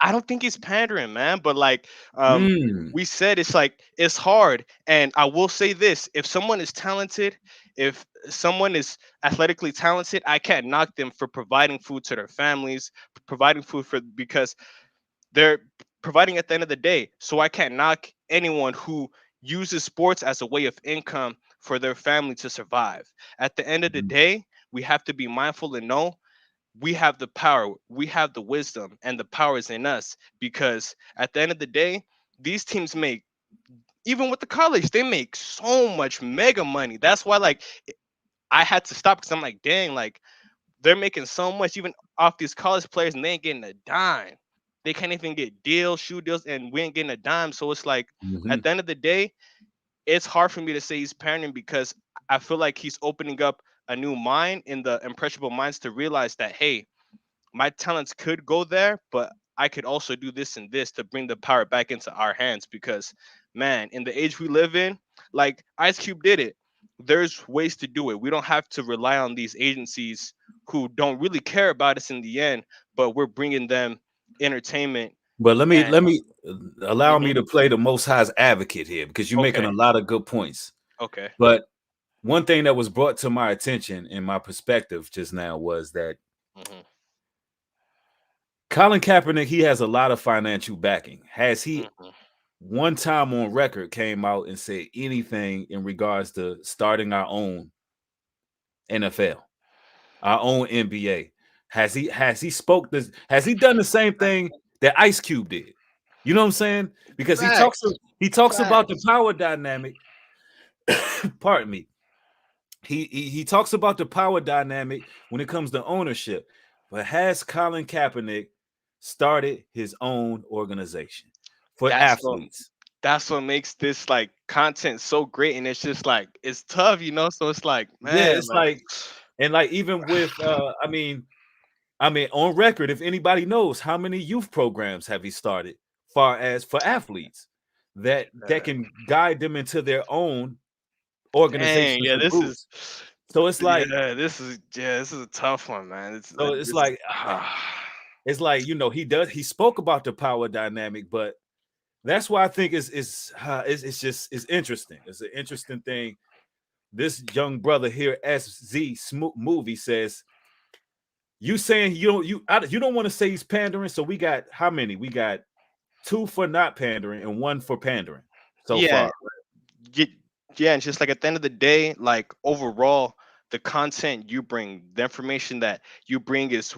I don't think he's pandering, man. But like Mm. we said, it's like it's hard. And I will say this: if someone is talented, if someone is athletically talented, I can't knock them for providing food to their families, providing food for because they're providing at the end of the day. So I can't knock anyone who uses sports as a way of income for their family to survive. At the end of the Mhm. day, we have to be mindful and know we have the power, we have the wisdom, and the power is in us. Because at the end of the day, these teams make, even with the college, they make so much mega money. That's why, like, I had to stop because I'm like, dang, like they're making so much even off these college players, and they ain't getting a dime. They can't even get deals, shoe deals, and we ain't getting a dime. So it's like, at Mhm. the end of the day, it's hard for me to say he's parenting because I feel like he's opening up a new mind in the impressionable minds to realize that, hey, my talents could go there, but I could also do this and this to bring the power back into our hands. Because, man, in the age we live in, like Ice Cube did it. There's ways to do it. We don't have to rely on these agencies who don't really care about us in the end, but we're bringing them entertainment. But let me And let me allow me mhm, to play the Most High's advocate here because you're making okay, a lot of good points. okay, But one thing that was brought to my attention in my perspective just now was that hmm Colin Kaepernick, he has a lot of financial backing. Has he hmm one time on record came out and said anything in regards to starting our own NFL, our own NBA? Has he spoke this? Has he done the same thing that Ice Cube did? You know what I'm saying? Because facts, he talks about the facts. power dynamic. Pardon me. He talks about the power dynamic when it comes to ownership. But has Colin Kaepernick started his own organization for That's what athletes? that's what makes this like content so great, and it's just like it's tough, you know. So it's like, Yeah, man, it's like. like and like even with I mean on record, if anybody knows how many youth programs have he started far as for athletes that can guide them into their own Dang, organizations yeah, and this is, groups. So it's like this is a tough one, man. so it's This, like it's like he spoke about the power dynamic, but that's why I think it's just it's interesting. It's an interesting thing. This young brother here, movie says you saying you don't want to say he's pandering. So we got how many? We got two for not pandering and one for pandering so yeah, far. y- yeah, and just like at the end of the day, like overall, the content you bring, the information that you bring is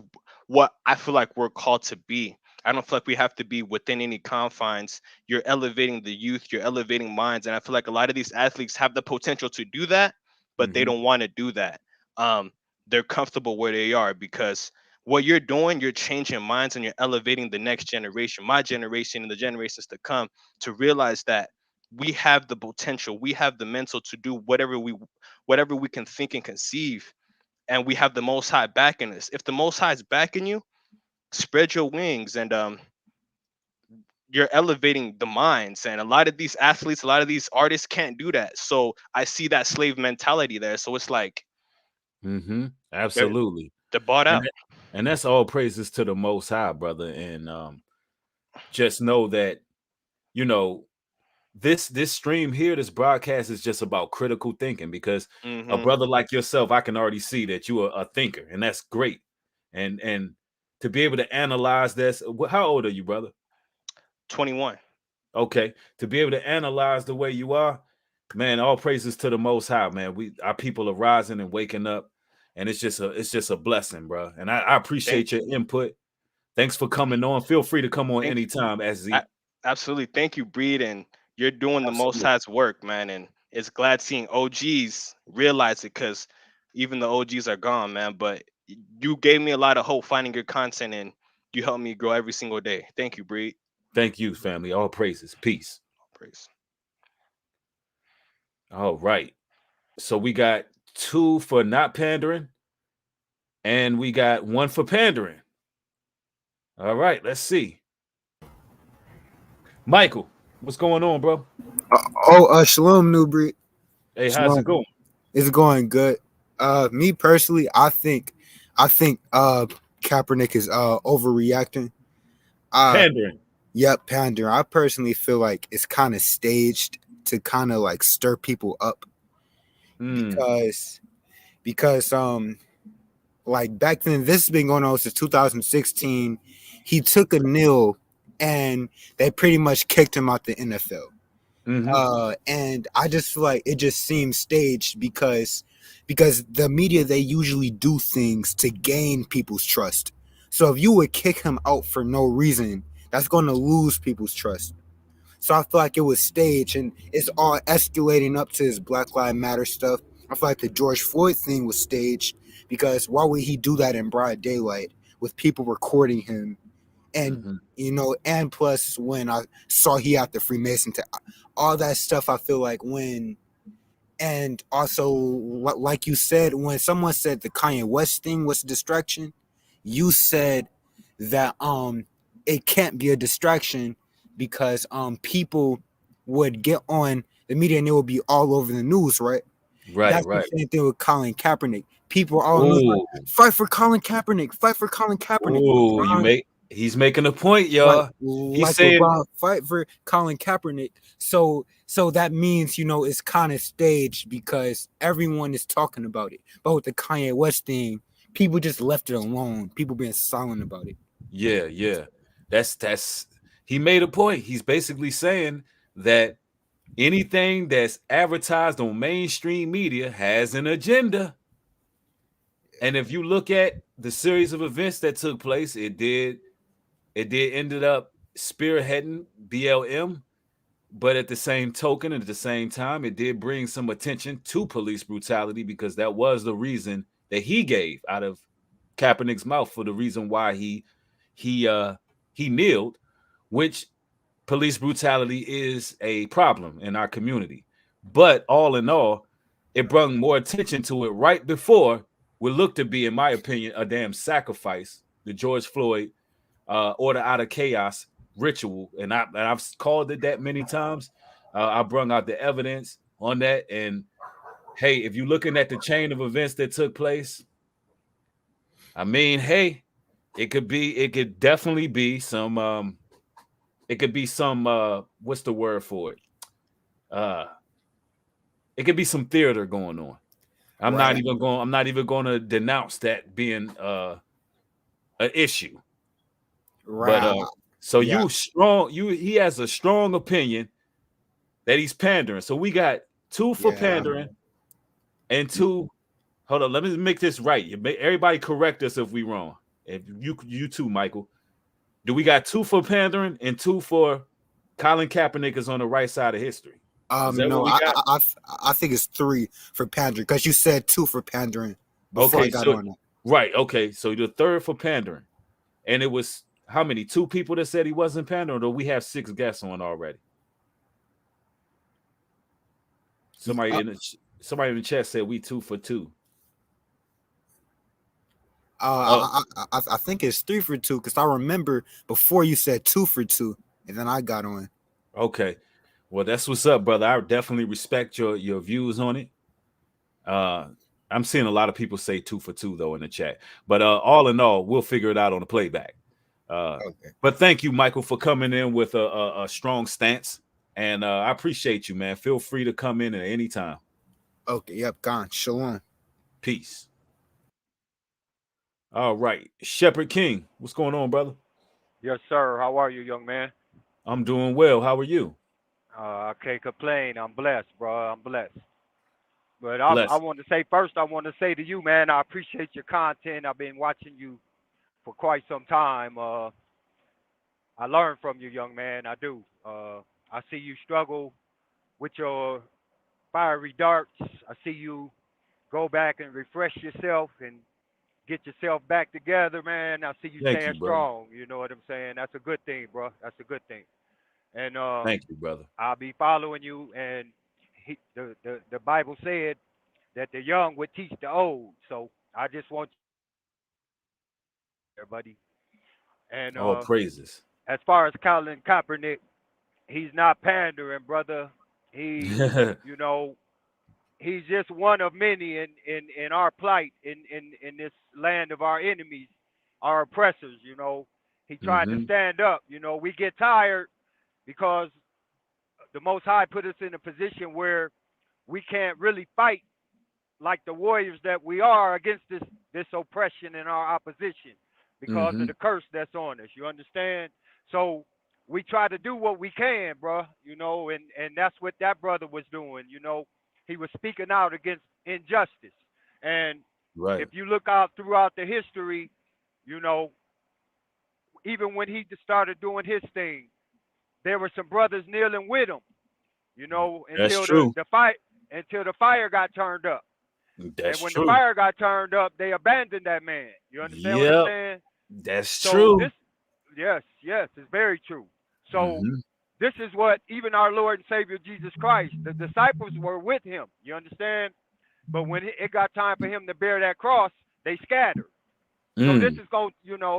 what I feel like we're called to be. I don't feel like we have to be within any confines. You're elevating the youth, you're elevating minds, and I feel like a lot of these athletes have the potential to do that, but they Hmm. don't want to do that. Um, they're comfortable where they are because what you're doing, you're changing minds and you're elevating the next generation, my generation, and the generations to come, to realize that we have the potential, we have the mental to do whatever we can think and conceive, and we have the most high backing us. If the most high is backing you, spread your wings, and you're elevating the minds. And a lot of these athletes, a lot of these artists can't do that. So I see that slave mentality there. So it's like Hmm. they're Absolutely. they're bought And out. and that's all praises to the Most High, brother. And just know that you know this stream here, this broadcast is just about critical thinking because a hmm brother like yourself, I can already see that you are a thinker, and that's great. And to be able to analyze this, how old are you, brother? 21. Okay, to be able to analyze the way you are, man, all praises to the Most High, man. Our people are rising and waking up, and it's just a blessing, bro. And I Thank appreciate your input. Thanks for coming on. Feel free to come on thank anytime, A- SZ. Absolutely. Thank you, Breed. And you're doing the most Absolutely. high's work, man. And it's glad seeing OGs realize it, because even the OGs are gone, man. But you gave me a lot of hope finding your content, and you helped me grow every single day. Thank you, Breed. Thank you, family. All praises. Peace. Praise. All right. So we got 2 for not pandering, and we got 1 for pandering. All right, let's see. Michael, what's going on, bro? Shalom, Newbreed. Hey, how's it Shalom. going? It's going good. Me personally, I think Kaepernick is overreacting. Uh, Pandering. yep, pander. I personally feel like it's kind of staged to kind of like stir people up Mm, because because like back then this has been going on since 2016. He took a kneel and they pretty much kicked him out the NFL. mm-hmm. And I just feel like it just seems staged because the media, they usually do things to gain people's trust. So if you would kick him out for no reason, that's going to lose people's trust. So I feel like it was staged and it's all escalating up to his Black Lives Matter stuff. I feel like the George Floyd thing was staged because why would he do that in broad daylight with people recording him? And Mm-hmm. and plus when I saw he had the Freemason, all that stuff, I feel like when, and also like you said, when someone said the Kanye West thing was a distraction, you said that it can't be a distraction because people would get on the media and it would be all over the news, right? Right, That's the right. same thing with Colin Kaepernick. People are all news like, Oh, fight for Colin Kaepernick, fight for Colin Kaepernick. oh, he's making a point, like y'all. He's like saying, LeBron fight for Colin Kaepernick. So that means it's kind of staged because everyone is talking about it. But with the Kanye West thing, people just left it alone. People being silent about it. yeah, yeah. That's he made a point. He's basically saying that anything that's advertised on mainstream media has an agenda. And if you look at the series of events that took place, it did ended up spearheading BLM, but at the same token and at the same time, it did bring some attention to police brutality because that was the reason that he gave out of Kaepernick's mouth for the reason why he uh he kneeled, which police brutality is a problem in our community. But all in all, it brought more attention to it right before what looked to be, in my opinion, a damn sacrifice, the George Floyd order out of chaos ritual. And I've called it that many times. I brought out the evidence on that. And hey, if you're looking at the chain of events that took place, I mean, hey, it could definitely be some it could be some what's the word for it? Uh it could be some theater going on. Right. I'm not even going to denounce that being an issue. But Right. so Yeah. you strong you he has a strong opinion that he's pandering. So we got 2 for Yeah. pandering and 2. Hold on, let me make this right. Everybody correct us if we wrong. If you too, Michael. Do we got 2 for pandering and 2 for Colin Kaepernick is on the right side of history? Is that what No, we got? I think it's 3 for pandering because you said 2 for pandering before I Okay, got so on it. right, okay. So the 3rd for pandering. And it was how many? 2 people that said he wasn't pandering, or we have 6 guests on already? Somebody Uh, in the somebody in the chat said we 2 for 2. Oh, I think it's 3 for 2 because I remember before you said 2 for 2, and then I got on. okay. Well, that's what's up, brother. I definitely respect your views on it. Uh, I'm seeing a lot of people say 2 for 2 though in the chat, but all in all, we'll figure it out on the playback. Uh, Okay. but thank you, Michael, for coming in with a strong stance, and I appreciate you, man. Feel free to come in at any time. Okay. Yep. Gone. Shalom. Peace. All right, Shepherd King, what's going on, brother? Yes, sir. How are you, young man? I'm doing well. How are you? I can't complain. I'm blessed, bro. I'm blessed. But I Bless. want to say first, I want to say to you, man, I appreciate your content. I've been watching you for quite some time. I learn from you, young man. I do. I see you struggle with your fiery darts. I see you go back and refresh yourself and get yourself back together, man. I see you Thank staying you, brother. strong. You know what I'm saying? That's a good thing, bro. That's a good thing. And Thank you, brother. I'll be following you. And the Bible said that the young would teach the old. So I just want you there, buddy. And All praises. as far as Colin Kaepernick, he's not pandering, brother. He, you know, he's just one of many in our plight in this land of our enemies, our oppressors. You know, he tried to Hmm. stand up. You know, we get tired because the Most High put us in a position where we can't really fight like the warriors that we are against this oppression and our opposition because of Hmm. the curse that's on us. You understand? So we try to do what we can, bro. You know, and that's what that brother was doing. You know, he was speaking out against injustice. And Right. if you look out throughout the history, you know, even when he just started doing his thing, there were some brothers kneeling with him. You know, That's until true. the fire got turned up. And That's when the true. fire got turned up, they abandoned that man. You understand what I'm Yep. saying? That's So true. this, yes, yes, it's very true. So Hmm. this is what even our Lord and Savior Jesus Christ, the disciples were with him. You understand? But when it got time for him to bear that cross, they scattered. So this Mm. is going,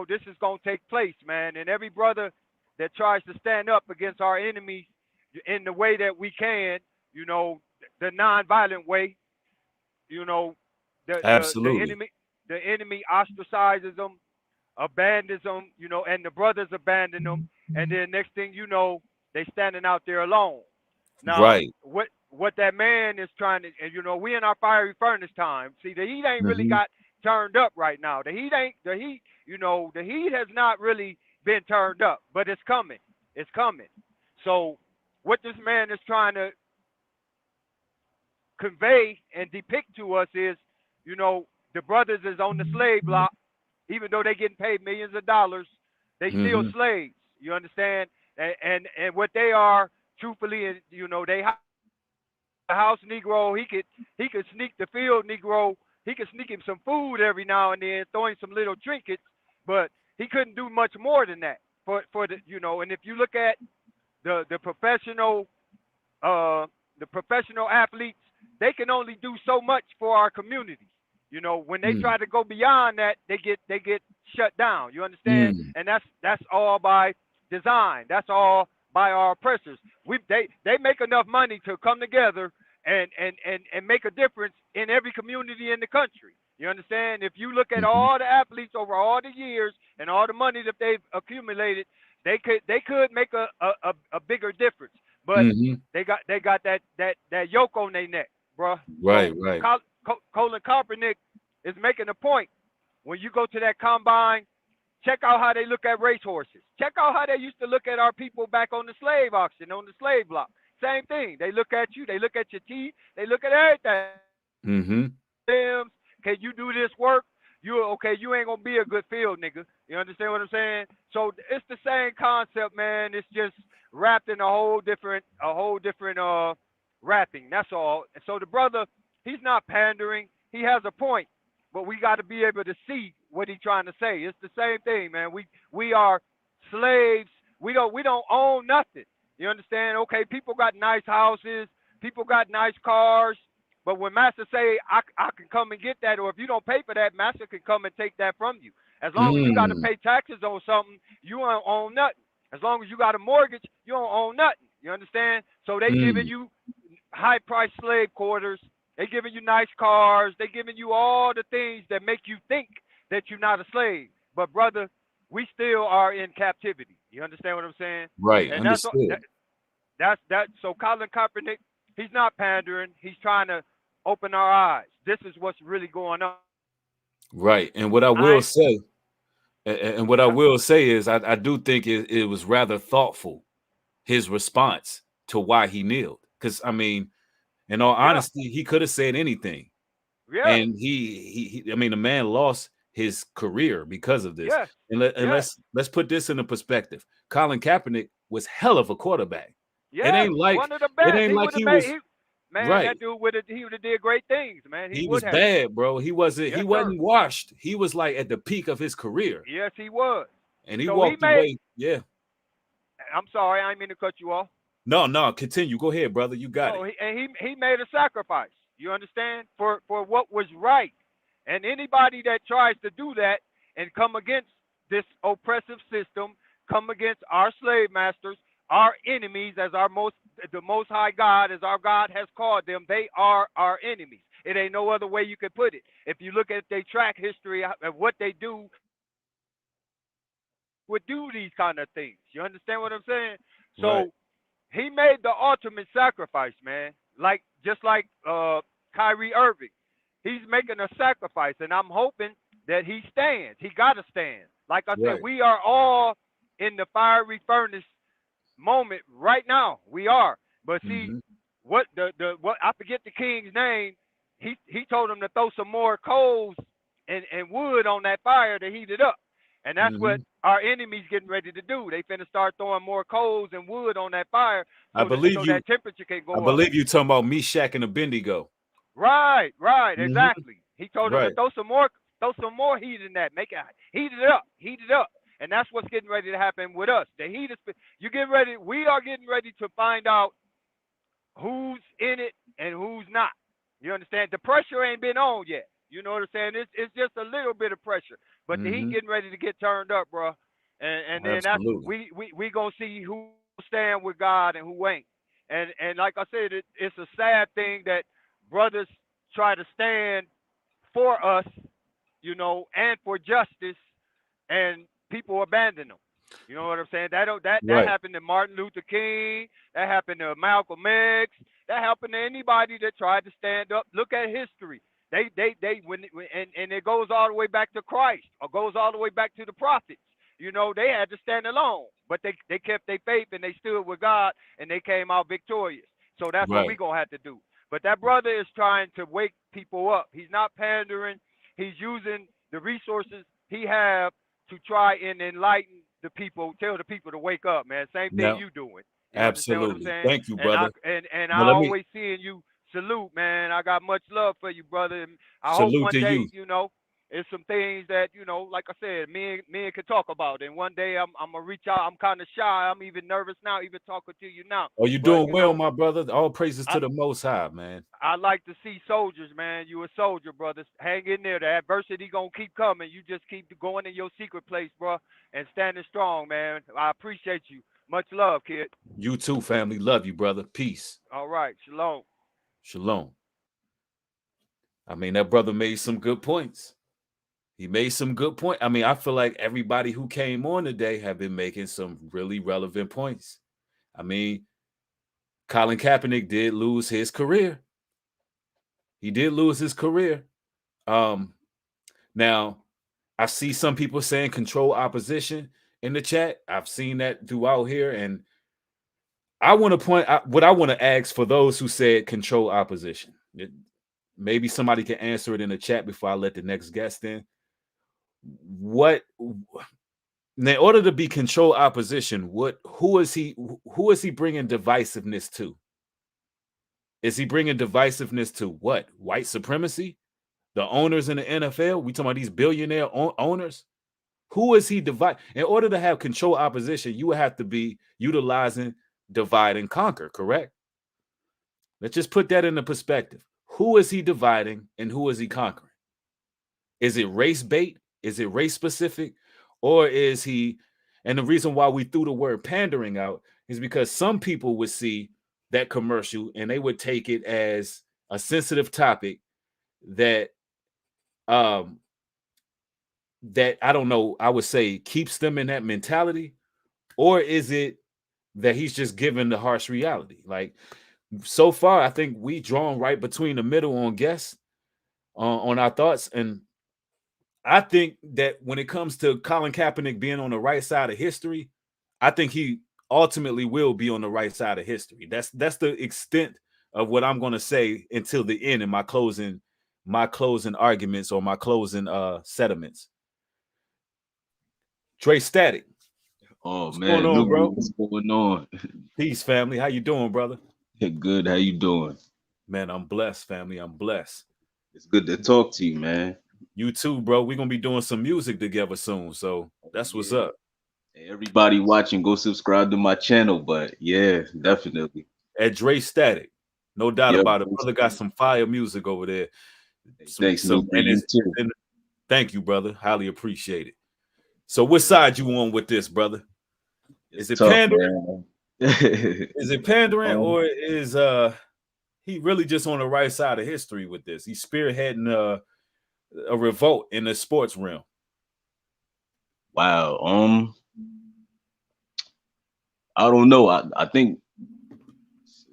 this is going to take place, man. And every brother that tries to stand up against our enemies in the way that we can, you know, the non-violent way, you know, Absolutely. the enemy ostracizes them, abandons them, you know, and the brothers abandon them, and then next thing you know, they standing out there alone. Now, Right. what that man is trying to, and you know, we in our fiery furnace time. See, the heat ain't really Hmm. got turned up right now. The heat, you know, the heat has not really been turned up, but it's coming. It's coming. So, what this man is trying to convey and depict to us is, you know, the brothers is on the slave block, even though they getting paid millions of dollars, they still Hmm. slaves. You understand? And what they are, truthfully, you know, they the house Negro. He could sneak the field Negro. He could sneak him some food every now and then, throw him some little trinkets, but he couldn't do much more than that for the, you know. And if you look at the professional uh, the professional athletes, they can only do so much for our community. You know, when they Mm. try to go beyond that, they get shut down. You understand? Mm. And that's all by design. That's all by our oppressors. They make enough money to come together and make a difference in every community in the country. You understand? If you look at Hmm. all the athletes over all the years and all the money that they've accumulated, they could make a bigger difference. But Hmm. they got that yoke on their neck, bro. Right. So Right. Colin Kaepernick is making a point. When you go to that combine, check out how they look at racehorses. Check out how they used to look at our people back on the slave auction, on the slave block. Same thing. They look at you. They look at your teeth. They look at everything. Hmm. Limbs. Can you do this work? You okay? You ain't gonna be a good field nigga. You understand what I'm saying? So it's the same concept, man. It's just wrapped in a whole different wrapping. That's all. And so the brother, he's not pandering. He has a point, but we got to be able to see what he's trying to say. It's the same thing, man. We are slaves. We don't own nothing. You understand? Okay, people got nice houses. People got nice cars. But when master say I can come and get that, or if you don't pay for that, master can come and take that from you. As long as you got to Mm. pay taxes on something, you don't own nothing. As long as you got a mortgage, you don't own nothing. You understand? So they giving Mm. you high price slave quarters. They giving you nice cars. They giving you all the things that make you think that you're not a slave. But brother, we still are in captivity. You understand what I'm saying? Right. And that's Understood. that. So Colin Kaepernick, he's not pandering. He's trying to open our eyes. This is what's really going on. Right. And what I I will say, and what I yeah will say is, I do think it was rather thoughtful, his response to why he kneeled. Because I mean, in all yeah honesty, he could have said anything, yeah and I mean, the man lost his career because of this. yes And yes let's put this into perspective. Colin Kaepernick was hell of a quarterback. It yes, ain't like one of the it best. ain't He like would have he made was man, right. that dude he would have did great things, man. He He was would have. bad, bro. He Yes, sir. wasn't washed. He was like at the peak of his career, Yes, he was. and he So he walked made. away. Yeah. I'm sorry, I didn't mean to cut you off. No, continue. Go ahead, brother. You got it. Oh, he made a sacrifice. You understand? For what was right. And anybody that tries to do that and come against this oppressive system, come against our slave masters, our enemies, as the most high God, as our God has called them, they are our enemies. It ain't no other way you could put it. If you look at their track history of what they do, would do these kind of things. You understand what I'm saying? Right. So he made the ultimate sacrifice, man. Like just like Kyrie Irving, he's making a sacrifice, and I'm hoping that he stands. He got to stand. Like I said, Right. we are all in the fiery furnace moment right now. We are. But see, Mm-hmm. what I forget the king's name. He told him to throw some more coals and wood on that fire to heat it up. And that's what Mm-hmm. our enemies getting ready to do. They finna start throwing more coals and wood on that fire I believe so you. that temperature can I go up. believe you talking about Meshach and Abednego. Right, Mm-hmm. exactly. He told him to Right. throw some more heat in that, make it heat it up, and that's what's getting ready to happen with us. The heat is you getting ready. We are getting ready to find out who's in it and who's not. You understand? The pressure ain't been on yet. You know what I'm saying? It's just a little bit of pressure, but the heat Mm-hmm. getting ready to get turned up, bro. And then that's Absolutely. we gonna see who stand with God and who ain't. And like I said, it's a sad thing that brothers try to stand for us, you know, and for justice, and people abandon them. You know what I'm saying? That Right. happened to Martin Luther King. That happened to Malcolm X. That happened to anybody that tried to stand up. Look at history. They and it goes all the way back to Christ, or goes all the way back to the prophets. You know, they had to stand alone, but they kept their faith and they stood with God and they came out victorious. So that's what we Right. gonna have to do. But that brother is trying to wake people up. He's not pandering. He's using the resources he have to try and enlighten the people, tell the people to wake up, man. Same thing Now, you doing. You understand what I'm absolutely. saying? Thank you, And I brother. and Now I let me always seeing you salute, man. I got much love for you, brother. And I hope salute one to day, you. you know, it's some things that, you know, like I said, me and could talk about. And one day I'm gonna reach out. I'm kind of shy. I'm even nervous now, even talking to you now. Are you But doing you well, know, my brother? All praises I to the Most High, man. I like to see soldiers, man. You a soldier, brothers. Hang in there. The adversity gonna keep coming. You just keep going in your secret place, bro, and standing strong, man. I appreciate you. Much love, kid. You too, family. Love you, brother. Peace. All right, shalom. Shalom. I mean, that brother made some good points. He made some good point. I mean, I feel like everybody who came on today have been making some really relevant points. I mean, Colin Kaepernick did lose his career. He did lose his career. Um, Now, I see some people saying control opposition in the chat. I've seen that throughout here, and I want to point out what I want to ask for those who said control opposition. Maybe somebody can answer it in the chat before I let the next guest in. What in order to be control opposition, who is he bringing divisiveness to? Is he bringing divisiveness to what? White supremacy? The owners in the NFL? We talking about these billionaire owners? Who is he divide? In order to have control opposition, you would have to be utilizing divide and conquer, correct? Let's just put that into perspective. Who is he dividing and who is he conquering? Is it race bait? Is it race specific? Or is he, and the reason why we threw the word pandering out is because some people would see that commercial and they would take it as a sensitive topic that um that I don't know, I would say keeps them in that mentality, or is it that he's just given the harsh reality? Like so far, I think we drawn right between the middle on guests on our thoughts, and I think that when it comes to Colin Kaepernick being on the right side of history, I think he ultimately will be on the right side of history. That's the extent of what I'm going to say until the end in my closing arguments or my closing sentiments. Trey Static, Oh what's going man, on, Nubu, bro? what's going on? Peace, family. How you doing, brother? Good, how you doing? Man, I'm blessed, family. I'm blessed. It's good to talk to you, man. You too, bro. We're gonna be doing some music together soon. So Oh, that's what's yeah, up. Everybody watching, go subscribe to my channel. But yeah, definitely. At Dre Static. No doubt Yep. about it. Brother got some fire music over there. Hey, thanks, man, for And you too. thank you, brother. Highly appreciate it. So what side you on with this, brother? It's Is it tough, pandering? man. Is it pandering, um, or is he really just on the right side of history with this? He's spearheading a revolt in the sports realm. wow. I don't know. I think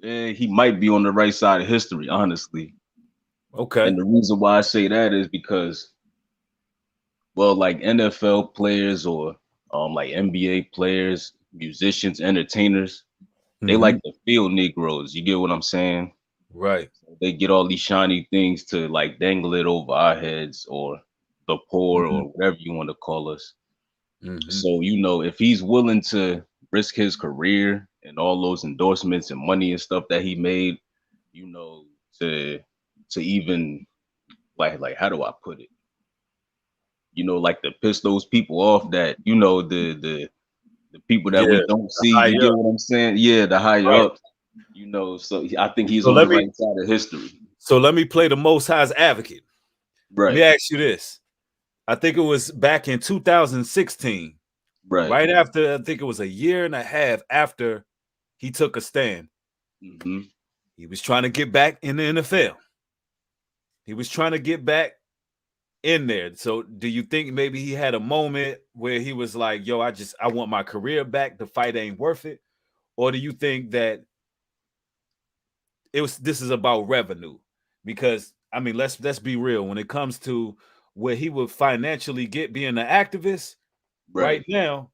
he might be on the right side of history, honestly. Okay. And the reason why I say that is because, well, like NFL players or like NBA players, musicians, entertainers, they Mm-hmm. like to feel Negroes. You get what I'm saying? Right. They get all these shiny things to like dangle it over our heads or the poor Mm-hmm. or whatever you want to call us. Mm-hmm. So, if he's willing to risk his career and all those endorsements and money and stuff that he made, you know, to even like how do I put it? Like to piss those people off that, the people that Yeah. we don't The see, high you get up. what I'm saying? Yeah, the higher Right. ups, so I think he's So on the right side of history. let me play the Most High's advocate. Let me Right, ask you this. I think it was back in 2016, right. right after, I think it was a year and a half after he took a stand. Hmm. He was trying to get back in the NFL. He was trying to get back in there. So do you think maybe he had a moment where he was like, yo, I want my career back. The fight ain't worth it? Or do you think that this is about revenue? Because I mean, let's be real. When it comes to where he would financially get being an activist Right. right now,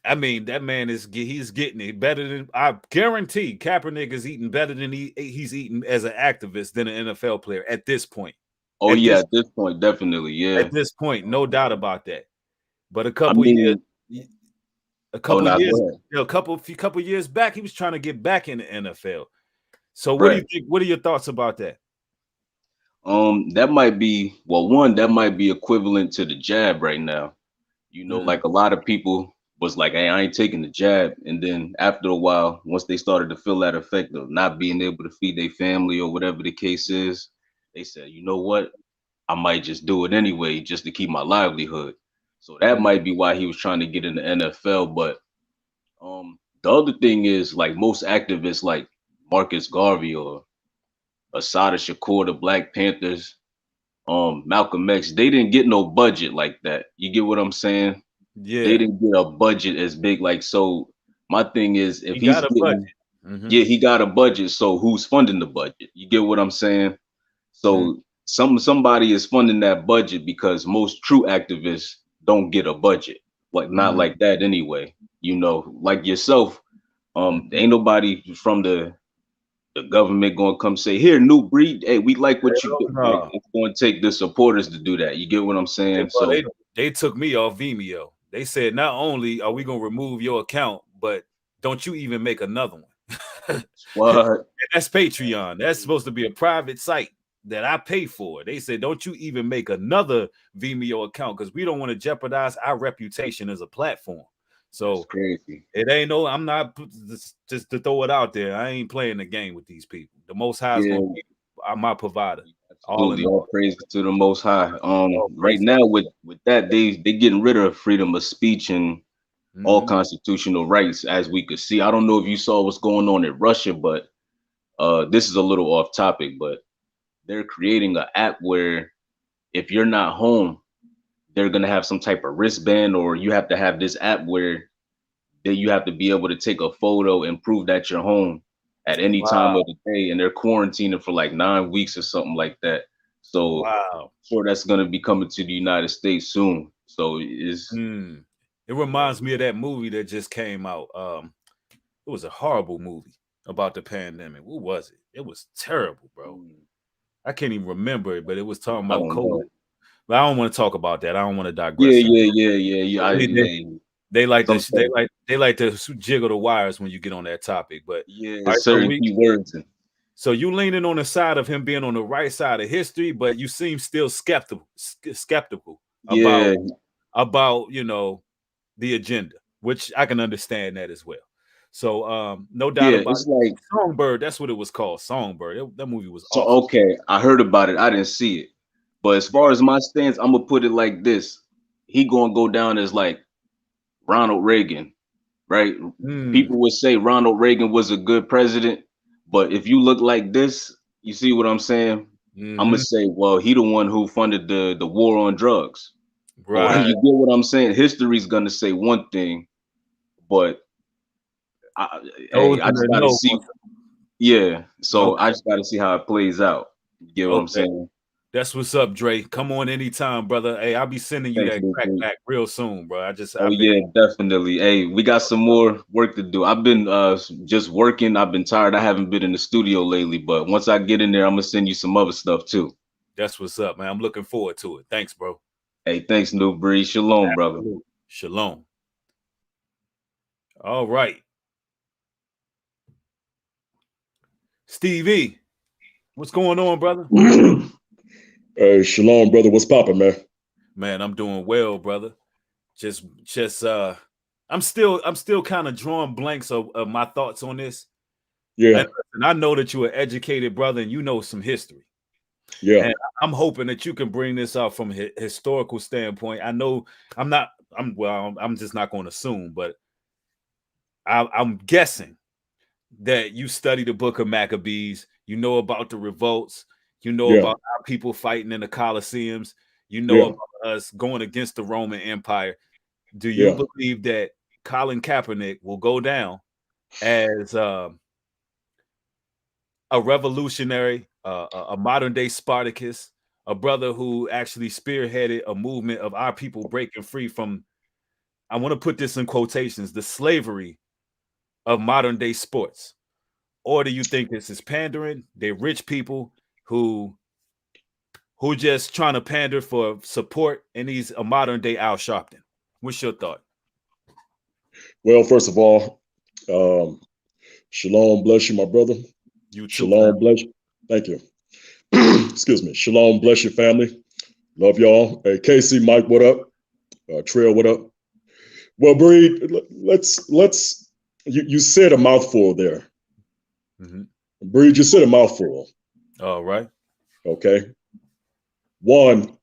I mean, that man he's getting it better than, I guarantee Kaepernick is eating better than he's eating as an activist than an NFL player at this point. Oh At yeah, this at this point, definitely, yeah. no doubt about that. But I mean, a oh couple no, years, go ahead. few couple years back, he was trying to get back in the NFL. So what do you Right. think? What are your thoughts about that? That might be, well, one, that might be equivalent to the jab right now. Mm, Like a lot of people was like, hey, I ain't taking the jab. And then after a while, once they started to feel that effect of not being able to feed their family or whatever the case is, they said, you know what? I might just do it anyway just to keep my livelihood. So that mm, might be why he was trying to get in the NFL. But the other thing is like most activists like Marcus Garvey or Assata Shakur, the Black Panthers, Malcolm X, they didn't get no budget like that. You get what I'm saying? They yeah, didn't get a budget as big. Like, so my thing is if he he's got a budget. getting, Mm-hmm. yeah, he got a budget. So who's funding the budget? You get what I'm saying? Mm, So somebody is funding that budget because most true activists don't get a budget. Like not mm, like that anyway. Like yourself, mm-hmm. ain't nobody from the government gonna come say, here, new breed, hey, we like what you Hell do. Like no. it's gonna take the supporters to do that. You get what I'm saying? Well, So they took me off Vimeo. They said not only are we gonna remove your account, but don't you even make another one. what? That's Patreon. That's supposed to be a private site that I pay for. They said, don't you even make another Vimeo account because we don't want to jeopardize our reputation as a platform. That's So crazy. it ain't no, I'm not just to throw it out there. I ain't playing the game with these people. The Most High is Yeah, going to be my provider. All in absolutely. All all. praise to the Most High. All Right praises. now with that, they getting rid of freedom of speech and all Mm-hmm. constitutional rights, as we could see. I don't know if you saw what's going on in Russia, but this is a little off topic, but they're creating an app where if you're not home, they're gonna have some type of wristband, or you have to have this app where that you have to be able to take a photo and prove that you're home at any time Wow. of the day, and they're quarantining for like 9 weeks or something like that. So Wow. sure that's gonna be coming to the United States soon. So it's Mm. It reminds me of that movie that just came out. It was a horrible movie about the pandemic. What was it? It was terrible, bro. I can't even remember it, but it was talking I about don't COVID. know. But I don't want to talk about that. I don't want to Yeah, digress into yeah, it. yeah, yeah, yeah. Yeah. They like to Sometimes, they like to jiggle the wires when you get on that topic. But yeah, all right, so certain keywords. And so you leaning on the side of him being on the right side of history, but you seem still skeptical yeah, about the agenda, which I can understand that as well. So no doubt Yeah, about it's it. like Songbird, that's what it was called. Songbird. That movie was so. awesome. Okay, I heard about it. I didn't see it, but as far as my stance, I'm gonna put it like this: he gonna go down as like Ronald Reagan, right? Mm, People would say Ronald Reagan was a good president, but if you look like this, you see what I'm saying? I'm gonna hmm. say, well, he the one who funded the war on drugs, or Right. you get what I'm saying? History's gonna say one thing, but I, Those hey, I in just the gotta know. see. Yeah, so I Okay. just gotta see how it plays out. You get what I'm Okay. saying? That's what's up, Dre. Come on anytime, brother. Hey, I'll be sending you Thanks, that Luke. crack back real soon, bro. Oh I've been yeah, definitely. Hey, we got some more work to do. I've been just working. I've been tired. I haven't been in the studio lately, but once I get in there, I'm gonna send you some other stuff too. that's what's up, man. I'm looking forward to it. Thanks, bro. Hey, thanks, New Breeze. Shalom, brother. Absolutely. Shalom. All right. Stevie, what's going on, brother? Hey, shalom, brother. What's poppin', man? Man, I'm doing well, brother. Just I'm still kind of drawing blanks of my thoughts on this. Yeah, And I know that you're an educated brother and you know some history. yeah, And I'm hoping that you can bring this out from a historical standpoint. I know I'm just not going to assume, but I'm guessing that you study the book of Maccabees, you know about the revolts, you know yeah, about our people fighting in the Colosseums, you know yeah, about us going against the Roman Empire. Do you yeah. believe that Colin Kaepernick will go down as a revolutionary, a modern day Spartacus, a brother who actually spearheaded a movement of our people breaking free from, I want to put this in quotations, the slavery of modern day sports? Or do you think this is pandering? They're rich people who just trying to pander for support, and he's a modern day Al Sharpton. What's your thought? Well, first of all, shalom, bless you, my brother. You too, fam. Shalom, bless you. Thank you. Excuse me. Shalom, bless your family. Love y'all. Hey, Casey, Mike, what up? Trail, what up? Well, Breed, let's. You said a mouthful there. Mm-hmm. Breed, you said a mouthful. All right. Okay. One,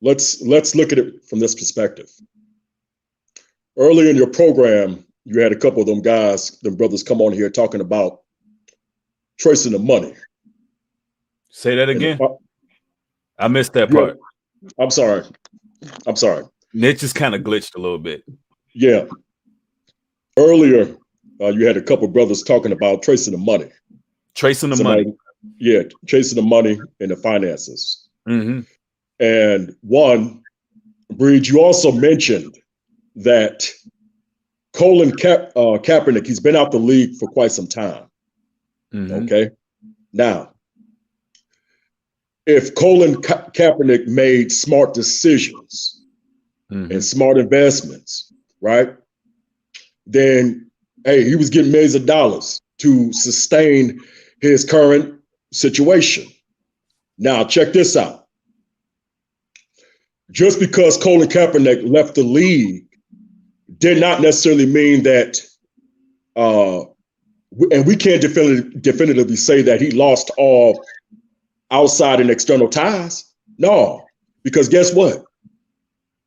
let's look at it from this perspective. Earlier in your program, you had a couple of them guys, them brothers, come on here talking about tracing the money. Say that And again. I missed that you part. I'm sorry. It just kind of glitched a little bit. Yeah. Earlier, you had a couple of brothers talking about tracing the money. Tracing the money. Yeah, chasing the money and the finances. Mm-hmm. And one, Breed, you also mentioned that Colin Kaepernick, he's been out the league for quite some time. Mm-hmm. Okay. Now, if Colin Kaepernick made smart decisions and smart investments, right, then, hey, he was getting millions of dollars to sustain his current situation. Now, check this out. Just because Colin Kaepernick left the league did not necessarily mean that, and we can't definitively say that he lost all outside and external ties. No, because guess what?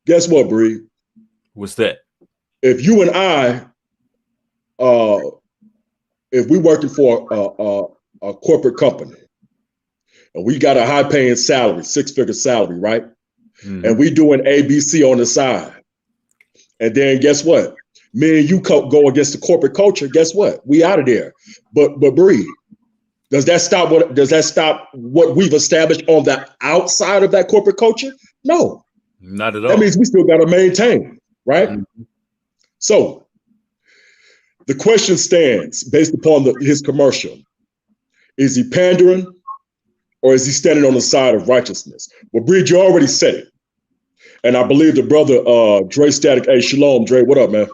Guess what, Bree? What's that? If you and I, if we working for a corporate company and we got a high paying salary, 6-figure salary, right? Mm-hmm. And we doing ABC on the side. And then guess what? Me and you go against the corporate culture. Guess what? We out of there. But Bree, does that stop what we've established on the outside of that corporate culture? No. Not at all. That means we still got to maintain, right? Mm-hmm. So the question stands based upon his commercial. Is he pandering or is he standing on the side of righteousness? Well, Bree, you already said it. And I believe the brother, Dre Static, hey, shalom, Dre, what up, man?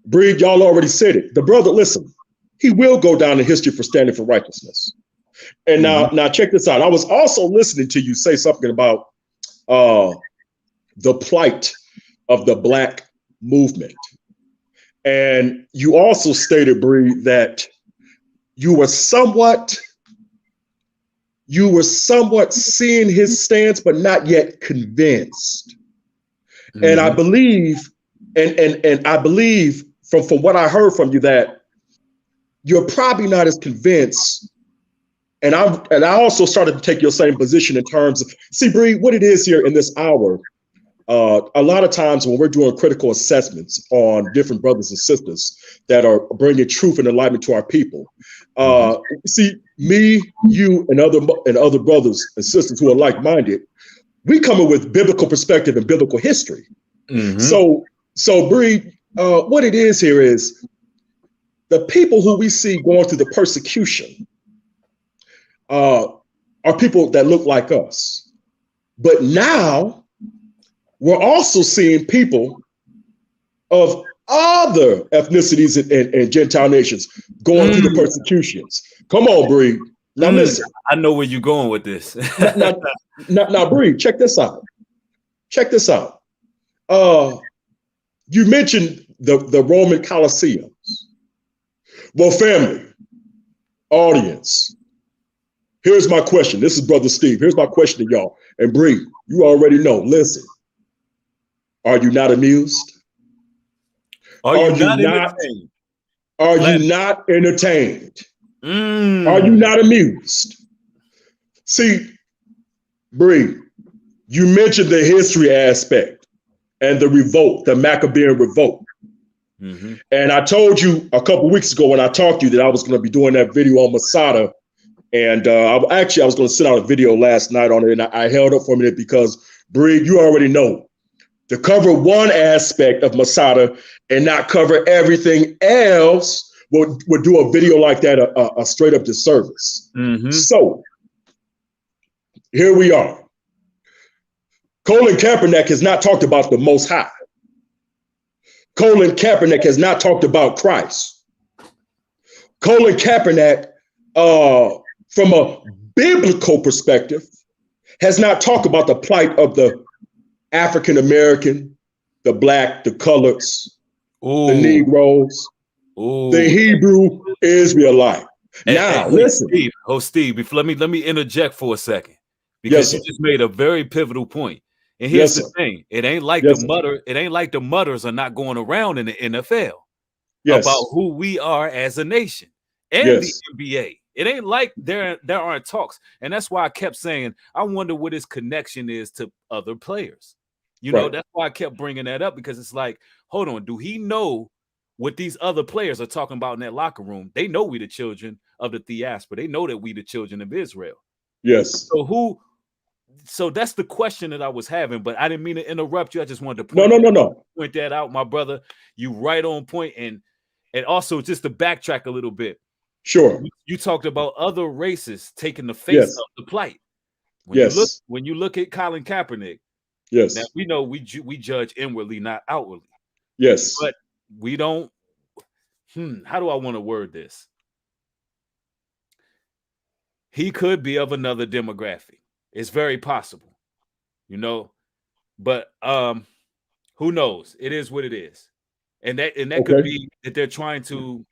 Breed, y'all already said it. The brother, listen, he will go down in history for standing for righteousness. And now check this out. I was also listening to you say something about the plight of the Black movement. And you also stated, Bree, that you were somewhat seeing his stance, but not yet convinced. Mm-hmm. And I believe, and I believe from what I heard from you that you're probably not as convinced. And I also started to take your same position in terms of, see, Bree, what it is here in this hour. A lot of times when we're doing critical assessments on different brothers and sisters that are bringing truth and enlightenment to our people, see, me, you, and other brothers and sisters who are like-minded, we come in with biblical perspective and biblical history. Mm-hmm. So Bree, what it is here is the people who we see going through the persecution are people that look like us. But now we're also seeing people of other ethnicities and Gentile nations going through the persecutions. Come on, Bree. Now listen. I know where you're going with this. now, Bree, check this out. Check this out. You mentioned the Roman Colosseums. Well, family, audience, here's my question. This is Brother Steve. Here's my question to y'all. And Bree, you already know. Listen. Are you not amused? Are you not entertained? Are you not entertained? Are you not amused? See, Bree, you mentioned the history aspect and the revolt, the Maccabean revolt. Mm-hmm. And I told you a couple weeks ago when I talked to you that I was going to be doing that video on Masada. And I was going to send out a video last night on it, and I held up for a minute because, Bree, you already know. To cover one aspect of Masada and not cover everything else would do a video like that a straight up disservice. Mm-hmm. So here we are. Colin Kaepernick has not talked about the Most High. Colin Kaepernick has not talked about Christ. Colin Kaepernick, from a biblical perspective, has not talked about the plight of the African American, the Black, the coloreds, the Negroes, the Hebrew Israelite. Now, listen. Steve, let me interject for a second, because you just made a very pivotal point. And here's the thing: it ain't like the mutters are not going around in the NFL about who we are as a nation and the NBA. It ain't like there aren't talks, and that's why I kept saying I wonder what his connection is to other players. You know, that's why I kept bringing that up, because it's like, hold on, do he know what these other players are talking about in that locker room? They know we the children of the diaspora. They know that we the children of Israel. Yes. So that's the question that I was having, but I didn't mean to interrupt you. I just wanted to point that out, my brother. You right on point, and also just to backtrack a little bit. Sure. You talked about other races taking the face of the plight. When you look at Colin Kaepernick. Yes. Now, we know we judge inwardly, not outwardly. Yes. But we don't. How do I want to word this? He could be of another demographic. It's very possible, But who knows? It is what it is, and that could be that they're trying to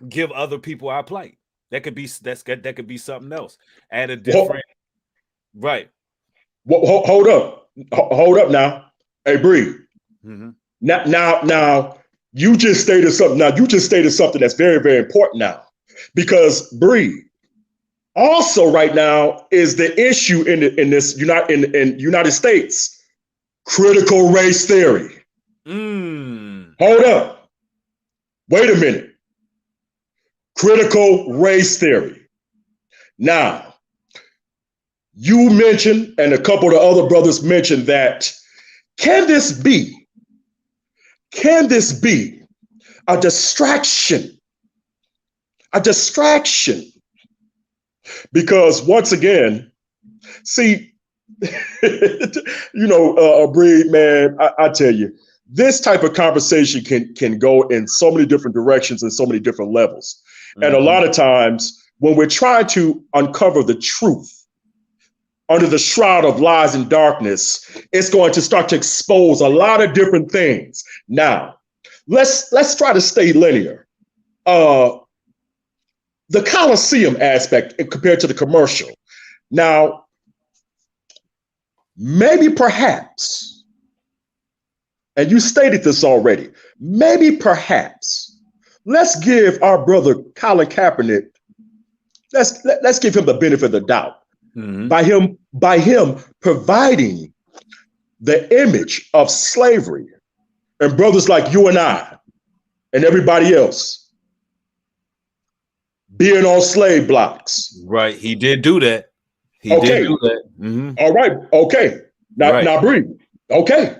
give other people our plight. That could be something else. Add a different right. Well, hold up now. Hey, Bree. Mm-hmm. Now, you just stated something. Now, you just stated something that's very, very important now, because Bree, also right now is the issue in United States, critical race theory. Hold up. Wait a minute. Critical race theory. Now, you mentioned, and a couple of the other brothers mentioned, that can this be a distraction? A distraction. Because once again, see, Bree, man, I tell you, this type of conversation can go in so many different directions and so many different levels. Mm-hmm. And a lot of times when we're trying to uncover the truth under the shroud of lies and darkness, it's going to start to expose a lot of different things. Now, let's try to stay linear. The Coliseum aspect compared to the commercial. Now, maybe perhaps, and you stated this already, maybe perhaps, let's give our brother Colin Kaepernick, let's give him the benefit of the doubt. Mm-hmm. By him providing the image of slavery and brothers like you and I and everybody else being on slave blocks. Right. He did do that. He did do that. Mm-hmm. All right. Okay. Now breathe. Okay.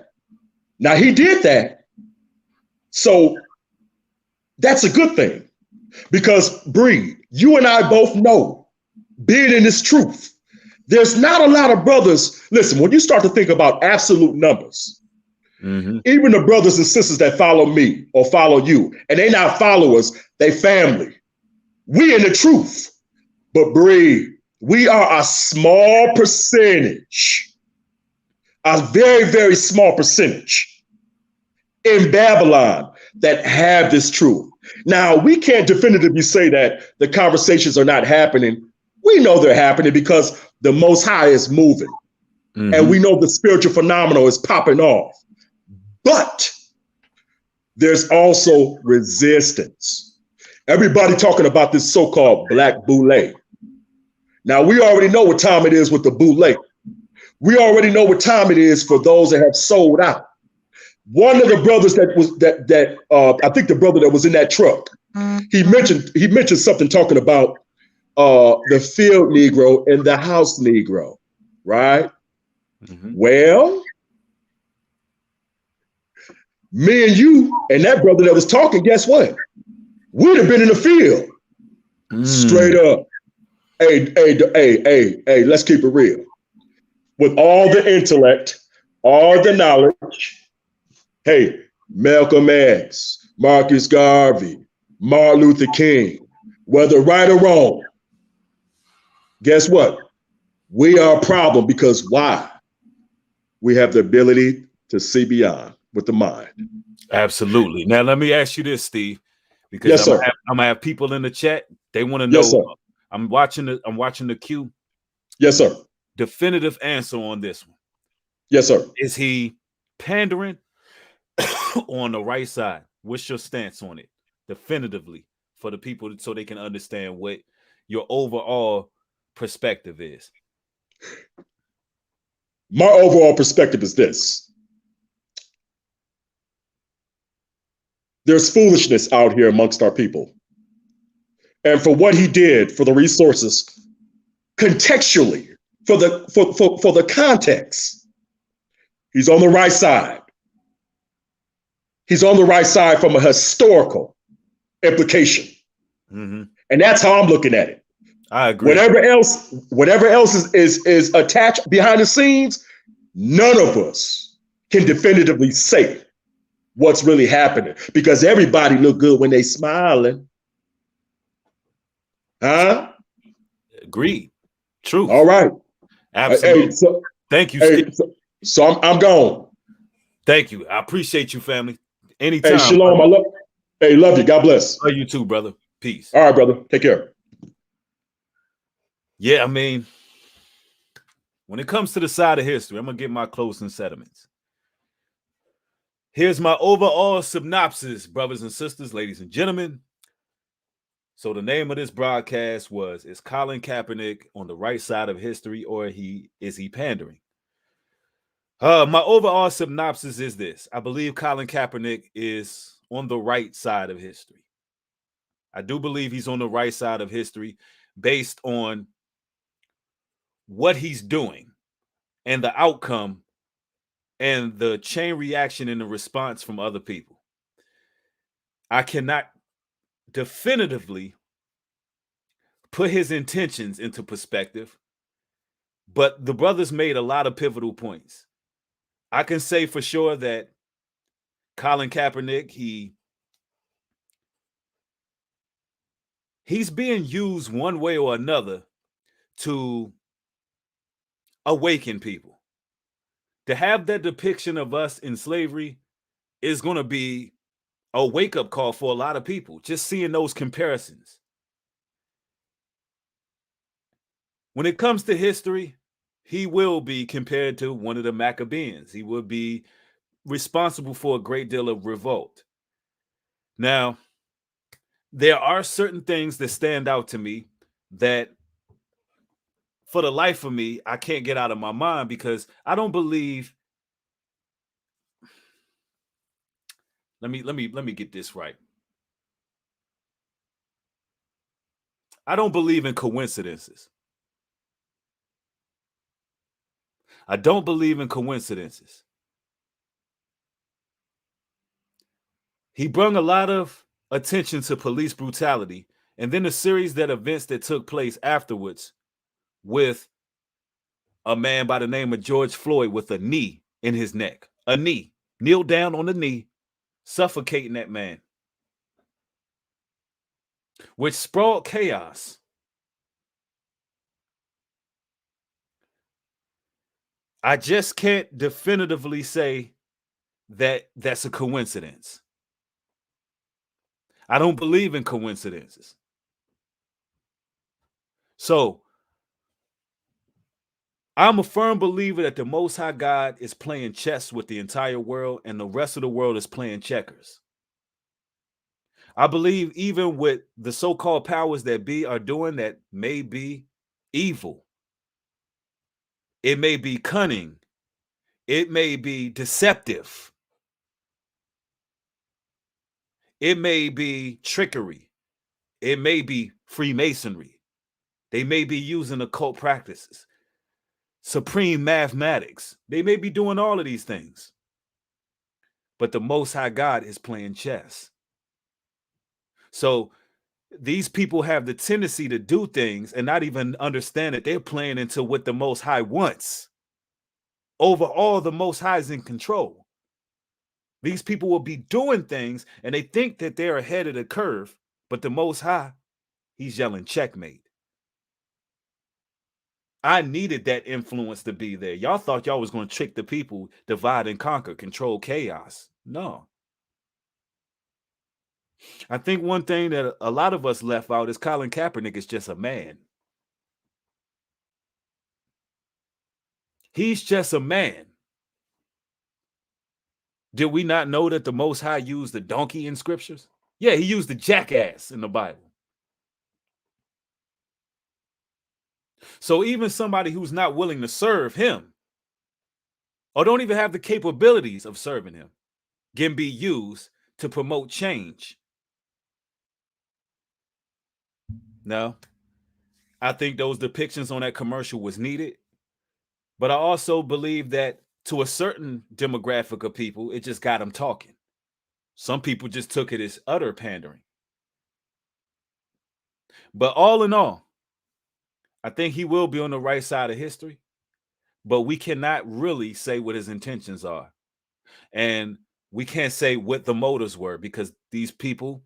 Now he did that. So that's a good thing. Because breathe, you and I both know, being in this truth, there's not a lot of brothers. Listen, when you start to think about absolute numbers, mm-hmm. even the brothers and sisters that follow me or follow you, and they not followers, they family. We in the truth. But breathe, we are a small percentage, a very, very small percentage in Babylon that have this truth. Now, we can't definitively say that the conversations are not happening. We know they're happening because the Most High is moving. Mm-hmm. And we know the spiritual phenomenon is popping off. But there's also resistance. Everybody talking about this so-called black boule. Now, we already know what time it is with the boule. We already know what time it is for those that have sold out. One of the brothers I think the brother that was in that truck, he mentioned something talking about the field Negro and the house Negro, right? Mm-hmm. Well, me and you and that brother that was talking, guess what? We'd have been in the field. Straight up. Hey, let's keep it real. With all the intellect, all the knowledge, hey, Malcolm X, Marcus Garvey, Martin Luther King, whether right or wrong, guess what? We are a problem because why? We have the ability to see beyond with the mind. Absolutely. Now, let me ask you this, Steve, because yes, I'm gonna have people in the chat. They want to know. Yes, sir. I'm watching the queue. Yes, sir. Definitive answer on this one. Yes, sir. Is he pandering on the right side? What's your stance on it? Definitively for the people so they can understand what your overall perspective is. My overall perspective is this. There's foolishness out here amongst our people. And for what he did, for the resources, contextually, for the context, he's on the right side. He's on the right side from a historical implication. Mm-hmm. And that's how I'm looking at it. I agree. Whatever else is attached behind the scenes, none of us can definitively say what's really happening because everybody look good when they smiling. Huh? Agreed. True. All right. Absolutely. Hey, so, thank you, Steve. So I'm gone. Thank you. I appreciate you, family. Anytime. Hey, shalom. Brother. Love you. God bless. Love you too, brother. Peace. All right, brother. Take care. Yeah, I mean, when it comes to the side of history, I'm going to get my closing sentiments. Here's my overall synopsis, brothers and sisters, ladies and gentlemen. So the name of this broadcast was, is Colin Kaepernick on the right side of history or is he pandering? My overall synopsis is this. I believe Colin Kaepernick is on the right side of history. I do believe he's on the right side of history based on what he's doing and the outcome and the chain reaction and the response from other people. I cannot definitively put his intentions into perspective, but the brothers made a lot of pivotal points. I can say for sure that Colin Kaepernick, he's being used one way or another to awaken people. To have that depiction of us in slavery is going to be a wake-up call for a lot of people, just seeing those comparisons. When it comes to history, he will be compared to one of the Maccabees. He will be responsible for a great deal of revolt. Now, there are certain things that stand out to me that for the life of me, I can't get out of my mind because I don't believe. Let me get this right. I don't believe in coincidences. I don't believe in coincidences. He brought a lot of attention to police brutality, and then a series of events that took place afterwards with a man by the name of George Floyd with a knee in his neck. A knee. Kneel down on the knee, suffocating that man, which sprawled chaos. I just can't definitively say that that's a coincidence. I don't believe in coincidences. So I'm a firm believer that the Most High God is playing chess with the entire world and the rest of the world is playing checkers. I believe even what the so-called powers that be are doing that may be evil. It may be cunning. It may be deceptive. It may be trickery. It may be Freemasonry. They may be using occult practices, supreme mathematics. They may be doing all of these things. But the Most High God is playing chess. So these people have the tendency to do things and not even understand that they're playing into what the Most High wants. Overall, the Most High is in control. These people will be doing things and they think that they're ahead of the curve, but the Most High, he's yelling checkmate. I needed that influence to be there. Y'all thought y'all was going to trick the people, divide and conquer, control chaos. No. I think one thing that a lot of us left out is Colin Kaepernick is just a man. He's just a man. Did we not know that the Most High used the donkey in scriptures? Yeah, he used the jackass in the Bible. So even somebody who's not willing to serve him or don't even have the capabilities of serving him can be used to promote change. Now, I think those depictions on that commercial was needed, but I also believe that to a certain demographic of people, it just got them talking. Some people just took it as utter pandering. But all in all, I think he will be on the right side of history, but we cannot really say what his intentions are. And we can't say what the motives were because these people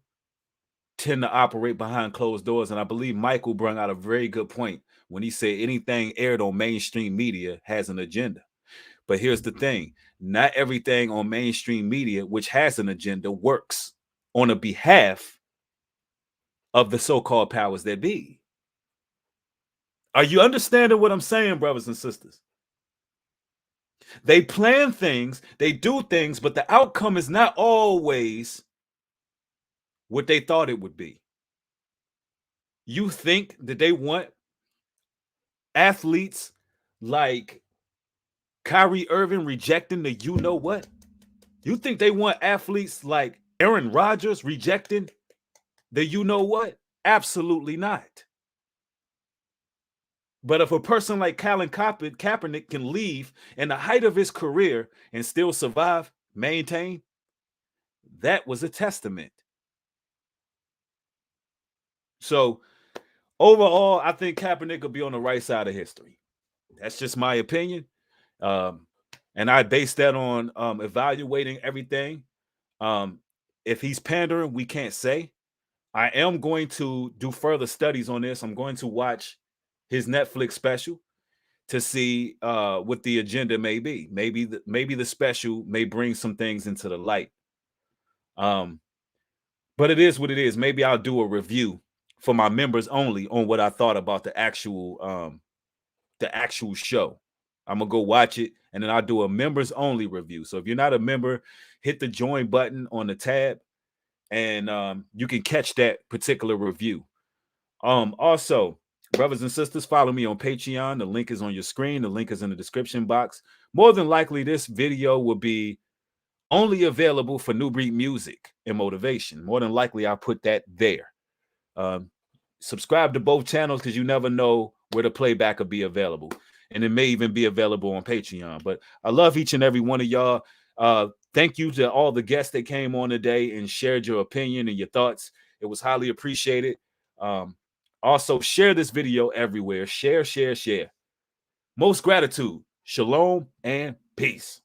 tend to operate behind closed doors. And I believe Michael brought out a very good point when he said anything aired on mainstream media has an agenda. But here's the thing, not everything on mainstream media, which has an agenda, works on the behalf of the so-called powers that be. Are you understanding what I'm saying, brothers and sisters? They plan things, they do things, but the outcome is not always what they thought it would be. You think that they want athletes like Kyrie Irving rejecting the you know what? You think they want athletes like Aaron Rodgers rejecting the you know what? Absolutely not. But if a person like Colin Kaepernick can leave in the height of his career and still survive, maintain, that was a testament. So overall, I think Kaepernick will be on the right side of history. That's just my opinion. And I base that on evaluating everything. If he's pandering, we can't say. I am going to do further studies on this. I'm going to watch his Netflix special to see what the agenda may be. Maybe the special may bring some things into the light. But it is what it is. Maybe I'll do a review for my members only on what I thought about the actual show. I'm gonna go watch it, and then I'll do a members only review. So if you're not a member, hit the join button on the tab, and you can catch that particular review. Also, brothers and sisters, follow me on Patreon. The link is on your screen. The link is in the description box. More than likely, this video will be only available for New Breed Music and Motivation. More than likely, I'll put that there. Subscribe to both channels because you never know where the playback will be available. And it may even be available on Patreon. But I love each and every one of y'all. Thank you to all the guests that came on today and shared your opinion and your thoughts. It was highly appreciated. Also, share this video everywhere. Share. Most gratitude. Shalom and peace.